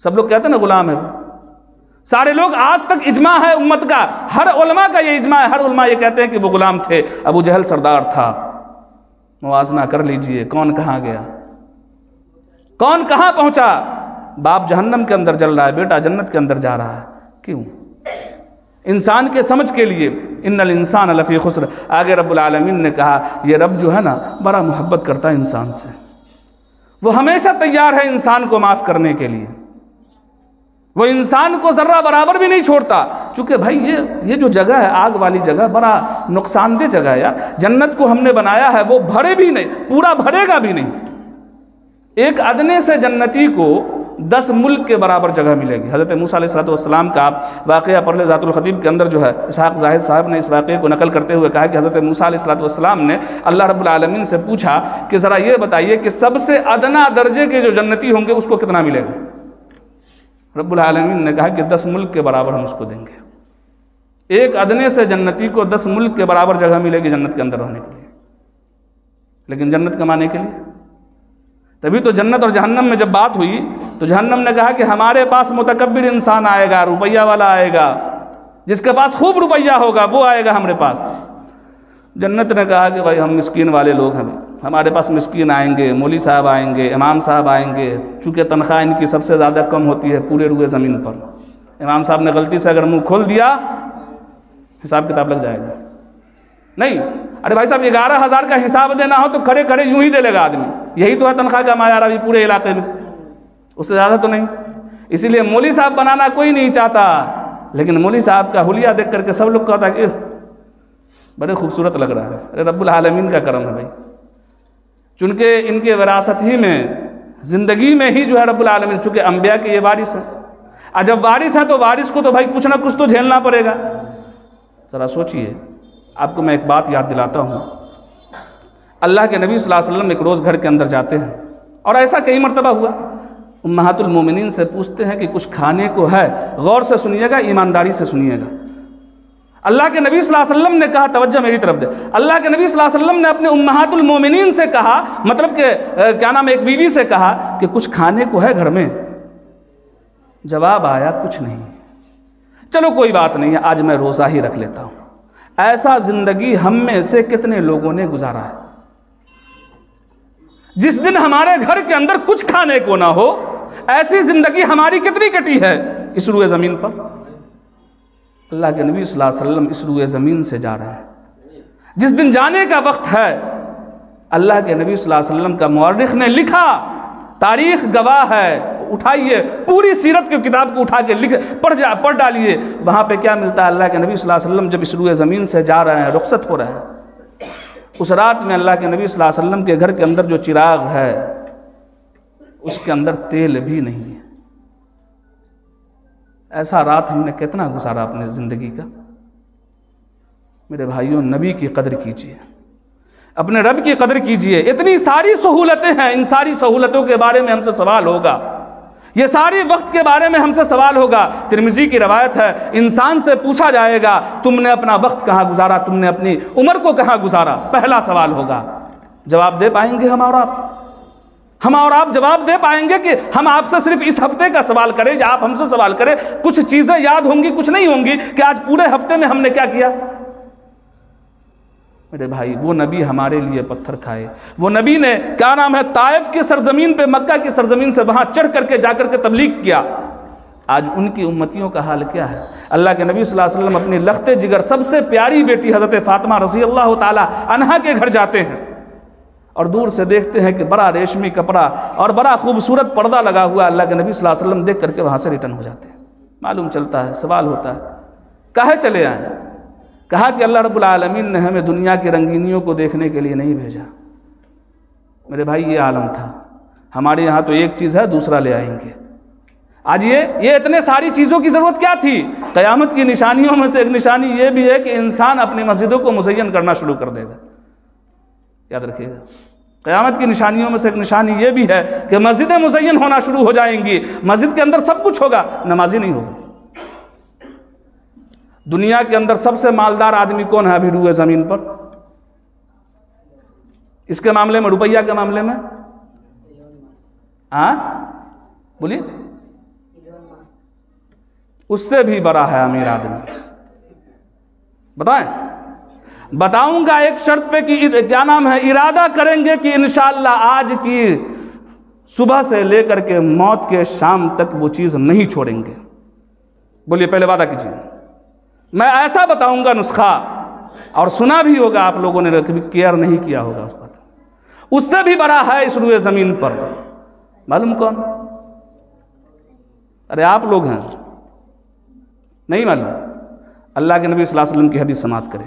سب لوگ کہتے ہیں نا غلام ہے وہ، سارے لوگ، آج تک اجماع ہے امت کا، ہر علماء کا یہ اجماع ہے، ہر علماء یہ کہتے ہیں کہ وہ غلام تھے۔ ابو جہل سردار تھا۔ موازنہ کر لیجئے، کون کہاں گیا، کون کہاں پہنچا؟ باپ جہنم کے اندر جل رہا ہے، بیٹا جنت کے اندر جا رہا ہے۔ کیوں؟ انسان کے سمجھ کے لیے، ان الانسان لفی خسر۔ آگے رب العالمین نے کہا یہ رب جو ہے نا بڑا محبت کرتا ہے انسان سے، وہ ہمیشہ تیار ہے انسان کو معاف کرنے کے لیے، وہ انسان کو ذرہ برابر بھی نہیں چھوڑتا۔ چونکہ بھائی یہ جو جگہ ہے، آگ والی جگہ، بڑا نقصان دہ جگہ ہے یار۔ جنت کو ہم نے بنایا ہے، وہ بھرے بھی نہیں، پورا بھرے گا بھی نہیں۔ ایک ادنے سے جنتی کو 10 ملک کے برابر جگہ ملے گی۔ حضرت موسیٰ علیہ السلام کا آپ واقعہ پڑھ لیں، ذات الخطیب کے اندر جو ہے اسحاق زاہد صاحب نے اس واقعے کو نقل کرتے ہوئے کہا کہ حضرت موسیٰ علیہ السلام نے اللہ رب العالمین سے پوچھا کہ ذرا یہ بتائیے کہ سب سے ادنا درجے کے جو جنتی ہوں گے اس کو کتنا ملے گا؟ رب العالمین نے کہا کہ 10 ملک کے برابر ہم اس کو دیں گے۔ ایک ادنے سے جنتی کو 10 ملک کے برابر جگہ ملے گی جنت کے اندر رہنے کے لیے، لیکن جنت کمانے کے لیے۔ تبھی تو جنت اور جہنم میں جب بات ہوئی تو جہنم نے کہا کہ ہمارے پاس متکبر انسان آئے گا، روپیہ والا آئے گا، جس کے پاس خوب روپیہ ہوگا وہ آئے گا ہمارے پاس۔ جنت نے کہا کہ بھائی ہم مسکین والے لوگ ہیں، ہمارے پاس مسکین آئیں گے، مولوی صاحب آئیں گے، امام صاحب آئیں گے، چونکہ تنخواہ ان کی سب سے زیادہ کم ہوتی ہے پورے روئے زمین پر۔ امام صاحب نے غلطی سے اگر منہ کھول دیا حساب کتاب لگ جائے گا۔ نہیں، ارے بھائی صاحب 11,000 کا حساب دینا ہو تو کھڑے کھڑے یوں ہی دے لے گا آدمی، یہی تو ہے تنخواہ کا معیار ابھی پورے علاقے میں، اس سے زیادہ تو نہیں۔ اسی لیے مولوی صاحب بنانا کوئی نہیں چاہتا، لیکن مولوی صاحب کا حلیہ دیکھ کر کے سب لوگ کہتا ہے کہ بڑے خوبصورت لگ رہا ہے۔ ارے رب العالمین کا کرم ہے بھائی، چونکہ ان کے وراثت ہی میں، زندگی میں ہی جو ہے رب العالمین، چونکہ انبیاء کے یہ وارث ہیں، اور جب وارث ہیں تو وارث کو تو بھائی کچھ نہ کچھ تو جھیلنا پڑے گا۔ ذرا سوچئے، آپ کو میں ایک بات یاد دلاتا ہوں، اللہ کے نبی صلی اللہ علیہ وسلم ایک روز گھر کے اندر جاتے ہیں، اور ایسا کئی مرتبہ ہوا، امہات المومنین سے پوچھتے ہیں کہ کچھ کھانے کو ہے؟ غور سے سنیے گا، ایمانداری سے سنیے گا۔ اللہ کے نبی صلی اللہ علیہ وسلم نے کہا، توجہ میری طرف دے، اللہ کے نبی صلی اللہ علیہ وسلم نے اپنے امہات المومنین سے کہا، مطلب کہ کیا نام، ایک بیوی سے کہا کہ کچھ کھانے کو ہے گھر میں؟ جواب آیا کچھ نہیں۔ چلو کوئی بات نہیں ہے، آج میں روزہ ہی رکھ لیتا ہوں۔ ایسا زندگی ہم میں سے کتنے لوگوں نے گزارا ہے؟ جس دن ہمارے گھر کے اندر کچھ کھانے کو نہ ہو، ایسی زندگی ہماری کتنی کٹی ہے اس روئے زمین پر؟ اللہ کے نبی صلی اللہ علیہ وسلم اس روئے زمین سے جا رہے ہیں، جس دن جانے کا وقت ہے، اللہ کے نبی صلی اللہ علیہ وسلم کا مورخ نے لکھا، تاریخ گواہ ہے، اٹھائیے پوری سیرت کی کتاب کو اٹھا کے پڑھ ڈالیے، وہاں پہ کیا ملتا ہے؟ اللہ کے نبی صلی اللہ علیہ وسلم جب اس روئے زمین سے جا رہے ہیں، رخصت ہو رہے ہیں، اس رات میں اللہ کے نبی صلی اللہ علیہ وسلم کے گھر کے اندر جو چراغ ہے اس کے اندر تیل بھی نہیں ہے۔ ایسا رات ہم نے کتنا گزارا اپنے زندگی کا؟ میرے بھائیوں، نبی کی قدر کیجیے، اپنے رب کی قدر کیجیے۔ اتنی ساری سہولتیں ہیں، ان ساری سہولتوں کے بارے میں ہم سے سوال ہوگا، یہ ساری وقت کے بارے میں ہم سے سوال ہوگا۔ ترمذی کی روایت ہے، انسان سے پوچھا جائے گا تم نے اپنا وقت کہاں گزارا، تم نے اپنی عمر کو کہاں گزارا؟ پہلا سوال ہوگا، جواب دے پائیں گے ہم اور آپ جواب دے پائیں گے کہ ہم آپ سے صرف اس ہفتے کا سوال کریں یا آپ ہم سے سوال کریں؟ کچھ چیزیں یاد ہوں گی، کچھ نہیں ہوں گی کہ آج پورے ہفتے میں ہم نے کیا کیا؟ میرے بھائی، وہ نبی ہمارے لیے پتھر کھائے، وہ نبی نے کیا نام ہے طائف کی سرزمین پہ، مکہ کی سرزمین سے وہاں چڑھ کر کے جا کر کے تبلیغ کیا۔ آج ان کی امتیوں کا حال کیا ہے؟ اللہ کے نبی صلی اللہ علیہ وسلم اپنی لخت جگر سب سے پیاری بیٹی حضرت فاطمہ رضی اللہ تعالی عنہا کے گھر جاتے ہیں اور دور سے دیکھتے ہیں کہ بڑا ریشمی کپڑا اور بڑا خوبصورت پردہ لگا ہوا، اللہ کے نبی صلی اللہ علیہ وسلم دیکھ کر کے وہاں سے ریٹرن ہو جاتے ہیں۔ معلوم چلتا ہے، سوال ہوتا ہے کاہے چلے آئے؟ کہا کہ اللہ رب العالمین نے ہمیں دنیا کی رنگینیوں کو دیکھنے کے لیے نہیں بھیجا۔ میرے بھائی، یہ عالم تھا، ہمارے یہاں تو ایک چیز ہے، دوسرا لے آئیں گے۔ آج یہ اتنے ساری چیزوں کی ضرورت کیا تھی؟ قیامت کی نشانیوں میں سے ایک نشانی یہ بھی ہے کہ انسان اپنی مسجدوں کو مزین کرنا شروع کر دے گا، یاد رکھیے گا۔ قیامت کی نشانیوں میں سے ایک نشانی یہ بھی ہے کہ مسجدیں مزین ہونا شروع ہو جائیں گی، مسجد کے اندر سب کچھ ہوگا، نمازی نہیں ہوگا۔ دنیا کے اندر سب سے مالدار آدمی کون ہے ابھی روئے زمین پر؟ اس کے معاملے میں، روپیہ کے معاملے میں؟ ہاں بولیے، اس سے بھی بڑا ہے امیر آدمی، بتائیں؟ بتاؤں گا ایک شرط پہ کہ کیا نام ہے، ارادہ کریں گے کہ انشاءاللہ آج کی صبح سے لے کر کے موت کے شام تک وہ چیز نہیں چھوڑیں گے۔ بولیے، پہلے وعدہ کیجیے۔ میں ایسا بتاؤں گا نسخہ، اور سنا بھی ہوگا آپ لوگوں نے، کبھی کیئر نہیں کیا ہوگا اس بات، اس سے بھی بڑا ہے اس روئے زمین پر۔ معلوم کون؟ ارے آپ لوگ ہیں، نہیں معلوم؟ اللہ کے نبی صلی اللہ علیہ وسلم کی حدیث سماعت کریں۔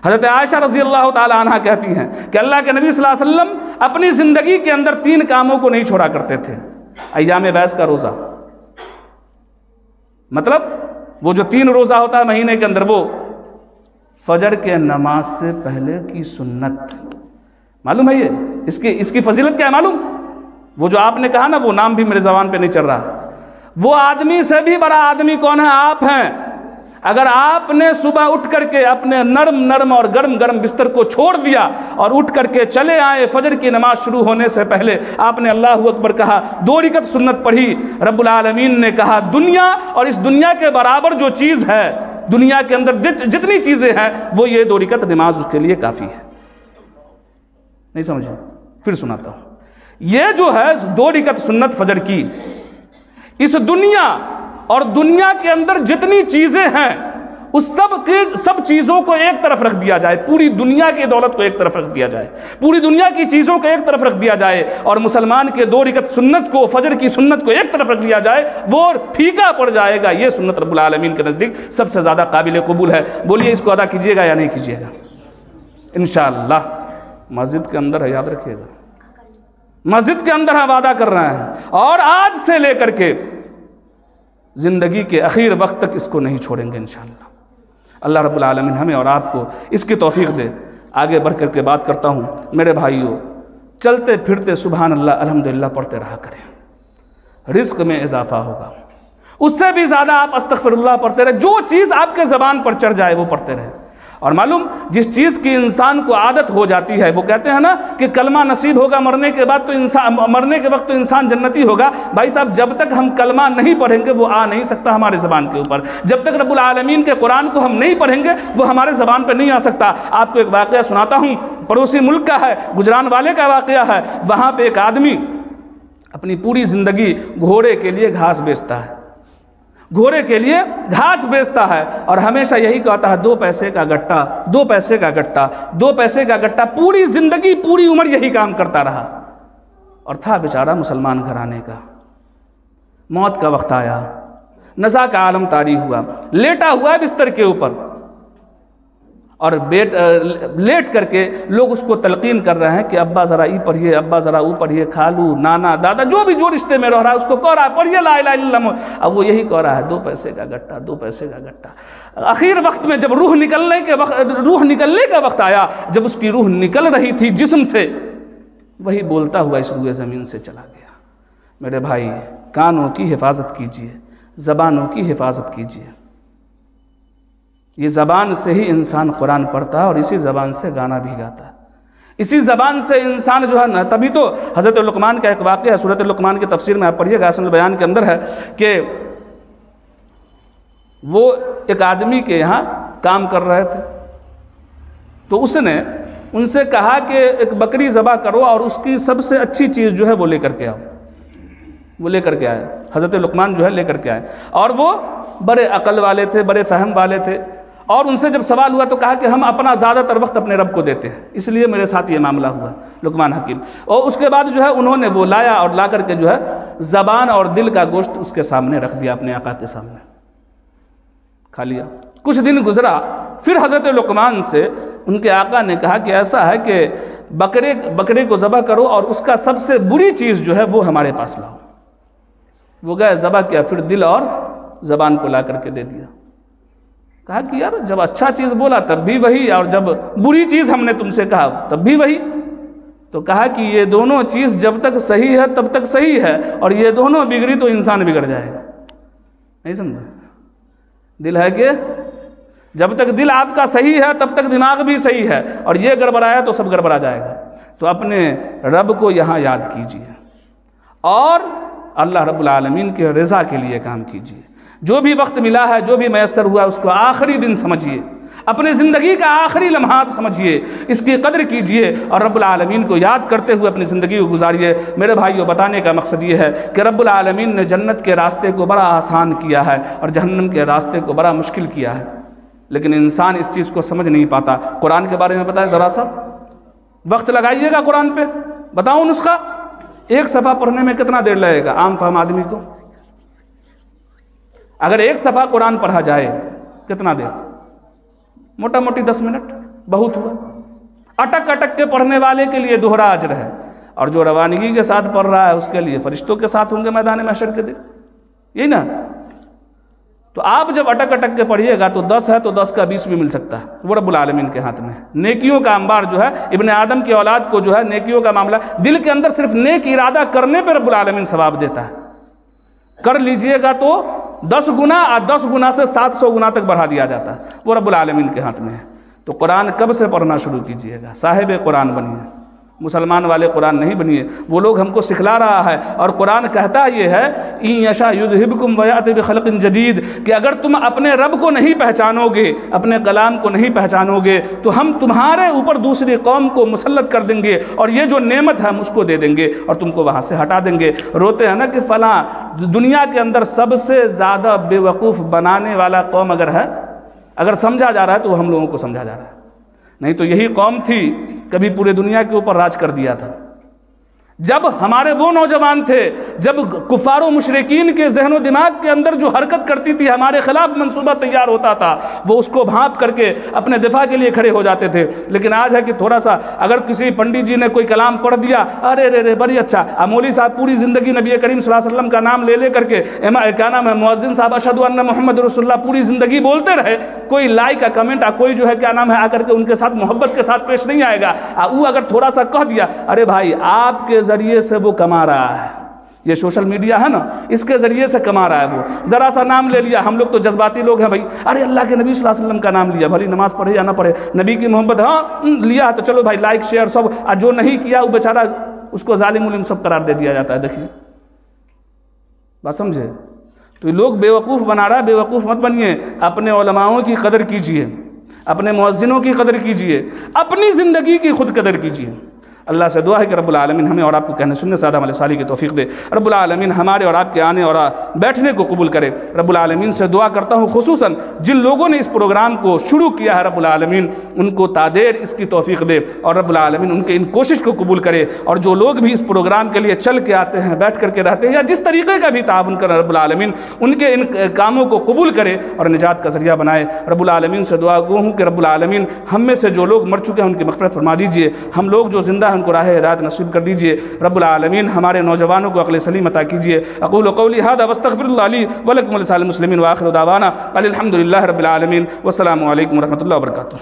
حضرت عائشہ رضی اللہ تعالی عنہ کہتی ہیں کہ اللہ کے نبی صلی اللہ علیہ وسلم اپنی زندگی کے اندر 3 کاموں کو نہیں چھوڑا کرتے تھے۔ ایام بیس کا روزہ، مطلب وہ جو 3 روزہ ہوتا ہے مہینے کے اندر، وہ فجر کے نماز سے پہلے کی سنت، معلوم ہے یہ اس کی فضیلت کیا ہے معلوم؟ وہ جو آپ نے کہا نا، وہ نام بھی میرے زبان پہ نہیں چل رہا، وہ آدمی سے بھی بڑا آدمی کون ہے؟ آپ ہیں۔ اگر آپ نے صبح اٹھ کر کے اپنے نرم اور گرم بستر کو چھوڑ دیا اور اٹھ کر کے چلے آئے، فجر کی نماز شروع ہونے سے پہلے آپ نے اللہ اکبر کہا، 2 رکعت سنت پڑھی، رب العالمین نے کہا دنیا اور اس دنیا کے برابر جو چیز ہے، دنیا کے اندر جتنی چیزیں ہیں، وہ یہ 2 رکعت نماز اس کے لیے کافی ہے۔ نہیں سمجھے؟ پھر سناتا ہوں۔ یہ جو ہے 2 رکعت سنت فجر کی، اس دنیا اور دنیا کے اندر جتنی چیزیں ہیں، اس سب چیزوں کو ایک طرف رکھ دیا جائے، پوری دنیا کی دولت کو ایک طرف رکھ دیا جائے، پوری دنیا کی چیزوں کو ایک طرف رکھ دیا جائے، اور مسلمان کے 2 رکعت سنت کو، فجر کی سنت کو ایک طرف رکھ دیا جائے، وہ پھیکا پڑ جائے گا۔ یہ سنت رب العالمین کے نزدیک سب سے زیادہ قابل قبول ہے۔ بولیے، اس کو ادا کیجیے گا یا نہیں کیجیے گا؟ انشاءاللہ مسجد کے اندر ہے، یاد رکھیے گا، مسجد کے اندر ہم وعدہ کر رہے ہیں، اور آج سے لے کر کے زندگی کے اخیر وقت تک اس کو نہیں چھوڑیں گے انشاءاللہ۔ اللہ رب العالمین ہمیں اور آپ کو اس کی توفیق دے۔ آگے بڑھ کر کے بات کرتا ہوں، میرے بھائیوں، چلتے پھرتے سبحان اللہ الحمدللہ پڑھتے رہا کریں، رزق میں اضافہ ہوگا۔ اس سے بھی زیادہ آپ استغفر اللہ پڑھتے رہے، جو چیز آپ کے زبان پر چڑھ جائے وہ پڑھتے رہے۔ اور معلوم، جس چیز کی انسان کو عادت ہو جاتی ہے، وہ کہتے ہیں نا کہ کلمہ نصیب ہوگا مرنے کے بعد تو انسان، مرنے کے وقت تو انسان جنتی ہوگا۔ بھائی صاحب، جب تک ہم کلمہ نہیں پڑھیں گے وہ آ نہیں سکتا ہمارے زبان کے اوپر، جب تک رب العالمین کے قرآن کو ہم نہیں پڑھیں گے وہ ہمارے زبان پہ نہیں آ سکتا۔ آپ کو ایک واقعہ سناتا ہوں، پڑوسی ملک کا ہے، گجران والے کا واقعہ ہے۔ وہاں پہ ایک آدمی اپنی پوری زندگی گھوڑے کے لیے گھاس بیچتا ہے، گھوڑے کے لیے گھاس بیچتا ہے، اور ہمیشہ یہی کہتا ہے 2 پیسے کا گٹا، 2 پیسے کا گٹا، 2 پیسے کا گٹا۔ پوری زندگی، پوری عمر یہی کام کرتا رہا، اور تھا بیچارہ مسلمان گھرانے کا، موت کا وقت آیا، نزا کا عالم طاری ہوا، لیٹا ہوا بستر کے اوپر، اور لیٹ کر کے لوگ اس کو تلقین کر رہے ہیں کہ ابا ذرا ای پڑھیے، ابا ذرا او پڑھیے، خالو، نانا، دادا، جو بھی جو رشتے میں رہ رہا ہے اس کو کہہ رہا ہے پڑھیے لا الہ الا اللہ۔ اب وہ یہی کہہ رہا ہے 2 پیسے کا گٹا، 2 پیسے کا گٹا۔ آخر وقت میں جب روح نکلنے کا وقت آیا، جب اس کی روح نکل رہی تھی جسم سے، وہی بولتا ہوا اس روئے زمین سے چلا گیا۔ میرے بھائی، کانوں کی حفاظت کیجیے، زبانوں کی حفاظت کیجیے۔ یہ زبان سے ہی انسان قرآن پڑھتا ہے اور اسی زبان سے گانا بھی گاتا ہے، اسی زبان سے انسان جو ہے نا، تبھی تو حضرت لقمان کا ایک واقعہ ہے، سورۃ لقمان کی تفسیر میں آپ پڑھیے گا، احسن البیان کے اندر ہے کہ وہ ایک آدمی کے یہاں کام کر رہے تھے، تو اس نے ان سے کہا کہ ایک بکری ذبح کرو اور اس کی سب سے اچھی چیز جو ہے وہ لے کر کے آؤ۔ وہ لے کر کے آئے، حضرت لقمان جو ہے لے کر کے آئے، اور وہ بڑے عقل والے تھے، بڑے فہم والے تھے، اور ان سے جب سوال ہوا تو کہا کہ ہم اپنا زیادہ تر وقت اپنے رب کو دیتے ہیں، اس لیے میرے ساتھ یہ معاملہ ہوا، لقمان حکیم۔ اور اس کے بعد جو ہے انہوں نے وہ لایا اور لا کر کے جو ہے زبان اور دل کا گوشت اس کے سامنے رکھ دیا، اپنے آقا کے سامنے کھا لیا۔ کچھ دن گزرا، پھر حضرت لقمان سے ان کے آقا نے کہا کہ ایسا ہے کہ بکرے کو ذبح کرو اور اس کا سب سے بری چیز جو ہے وہ ہمارے پاس لاؤ۔ وہ گئے ذبح کیا، پھر دل اور زبان کو لا کر کے دے دیا۔ کہا کہ یار جب اچھا چیز بولا تب بھی وہی، اور جب بری چیز ہم نے تم سے کہا تب بھی وہی۔ تو کہا کہ یہ دونوں چیز جب تک صحیح ہے تب تک صحیح ہے، اور یہ دونوں بگڑی تو انسان بگڑ جائے گا۔ نہیں سمجھا؟ دل ہے کہ جب تک دل آپ کا صحیح ہے تب تک دماغ بھی صحیح ہے، اور یہ گڑبڑایا تو سب گڑبڑا جائے گا۔ تو اپنے رب کو یہاں یاد کیجیے اور اللہ رب العالمین کے رضا کے لیے کام کیجیے۔ جو بھی وقت ملا ہے، جو بھی میسر ہوا ہے، اس کو آخری دن سمجھیے، اپنی زندگی کا آخری لمحات سمجھیے، اس کی قدر کیجیے اور رب العالمین کو یاد کرتے ہوئے اپنی زندگی کو گزاریے۔ میرے بھائیو، بتانے کا مقصد یہ ہے کہ رب العالمین نے جنت کے راستے کو بڑا آسان کیا ہے اور جہنم کے راستے کو بڑا مشکل کیا ہے، لیکن انسان اس چیز کو سمجھ نہیں پاتا۔ قرآن کے بارے میں بتائیں ذرا سا، وقت لگائیے گا قرآن پہ، بتاؤں نسخہ، 1 صفحہ پڑھنے میں کتنا دیر لگے گا عام فہم آدمی کو؟ اگر 1 صفحہ قرآن پڑھا جائے کتنا دیر؟ موٹا موٹی 10 منٹ، بہت ہوا۔ اٹک اٹک کے پڑھنے والے کے لیے دوہرا اجر ہے، اور جو روانگی کے ساتھ پڑھ رہا ہے اس کے لیے فرشتوں کے ساتھ ہوں گے میدان محشر کے دن، یہی نا؟ تو آپ جب اٹک اٹک کے پڑھیے گا تو 10 ہے تو 10 کا 20 بھی مل سکتا ہے، وہ رب العالمین کے ہاتھ میں ہے۔ نیکیوں کا انبار جو ہے ابن آدم کی اولاد کو جو ہے نیکیوں کا معاملہ، دل کے اندر صرف نیک ارادہ کرنے پہ رب العالمین ثواب دیتا ہے۔ کر لیجئے گا تو 10 گنا، اور 10 گنا سے 700 گنا تک بڑھا دیا جاتا ہے، وہ رب العالمین کے ہاتھ میں ہے۔ تو قرآن کب سے پڑھنا شروع کیجئے گا؟ صاحب قرآن بنیے، مسلمان والے قرآن نہیں بنیے۔ وہ لوگ ہم کو سکھلا رہا ہے، اور قرآن کہتا یہ ہے ان یشاء یذہبکم ویأت بخلق جدید، کہ اگر تم اپنے رب کو نہیں پہچانو گے، اپنے کلام کو نہیں پہچانو گے، تو ہم تمہارے اوپر دوسری قوم کو مسلط کر دیں گے، اور یہ جو نعمت ہے ہم اس کو دے دیں گے اور تم کو وہاں سے ہٹا دیں گے۔ روتے ہیں نا کہ فلاں دنیا کے اندر سب سے زیادہ بے وقوف بنانے والا قوم اگر سمجھا جا رہا ہے تو ہم لوگوں کو سمجھا جا رہا ہے، نہیں تو یہی قوم تھی کبھی پورے دنیا کے اوپر راج کر دیا تھا۔ جب ہمارے وہ نوجوان تھے، جب کفار و مشرکین کے ذہن و دماغ کے اندر جو حرکت کرتی تھی، ہمارے خلاف منصوبہ تیار ہوتا تھا، وہ اس کو بھانپ کر کے اپنے دفاع کے لیے کھڑے ہو جاتے تھے۔ لیکن آج ہے کہ تھوڑا سا اگر کسی پنڈت جی نے کوئی کلام پڑھ دیا، ارے رے رے بڑی اچھا، مولوی صاحب پوری زندگی نبی کریم صلی اللہ علیہ وسلم کا نام لے کر کے، کیا نام ہے، مؤذن صاحب اشہد ان محمد رسول اللہ پوری زندگی بولتے رہے، کوئی لائک کا کمنٹ، کوئی جو ہے کیا نام ہے آ کر کے ان کے ساتھ محبت کے ساتھ پیش نہیں آئے گا۔ وہ اگر تھوڑا سا کہہ دیا، ارے بھائی آپ کے ذریعے سے وہ کما رہا ہے، یہ سوشل میڈیا ہے نا، اس کے ذریعے سے کما رہا ہے، وہ ذرا سا نام لے لیا، ہم لوگ تو جذباتی لوگ ہیں بھائی، ارے اللہ کے نبی صلی اللہ علیہ وسلم کا نام لیا، بھلی نماز پڑھے یا نہ پڑھے، نبی کی محبت ہاں لیا تو چلو بھائی لائک شیئر سب، اور جو نہیں کیا وہ بیچارہ اس کو ظالم علم سب قرار دے دیا جاتا ہے۔ دیکھیے بات سمجھے؟ تو یہ لوگ بیوقوف بنا رہا ہے، بیوقوف مت بنیے، اپنے علماؤں کی قدر کیجیے، اپنے مؤذنوں کی قدر کیجیے، اپنی زندگی کی خود قدر کیجیے۔ اللہ سے دعا ہے کہ رب العالمین ہمیں اور آپ کو کہنے سننے سادہ عمل صالح کی توفیق دے۔ رب العالمین ہمارے اور آپ کے آنے اور بیٹھنے کو قبول کرے۔ رب العالمین سے دعا کرتا ہوں خصوصاً جن لوگوں نے اس پروگرام کو شروع کیا ہے، رب العالمین ان کو تادیر اس کی توفیق دے، اور رب العالمین ان کے ان کوشش کو قبول کرے، اور جو لوگ بھی اس پروگرام کے لیے چل کے آتے ہیں، بیٹھ کر کے رہتے ہیں، یا جس طریقے کا بھی تعاون کریں، رب العالمین ان کے ان کاموں کو قبول کرے اور نجات کا ذریعہ بنائے۔ رب العالمین سے دعا گو ہوں کہ رب العالمین ہم میں سے جو لوگ مر چکے ہیں ان کی مغفرت فرما دیجئے، ہم لوگ جو زندہ ہیں ان کو راہ ہدایت نصیب کر دیجئے۔ رب العالمین ہمارے نوجوانوں کو عقل سلیم عطا کیجئے۔ اقول قولی ھذا واستغفر اللہ لی ولکم ولسائر المسلمین وآخر دعوانا الحمد للہ رب العالمین، والسلام علیکم ورحمۃ اللہ وبرکاتہ۔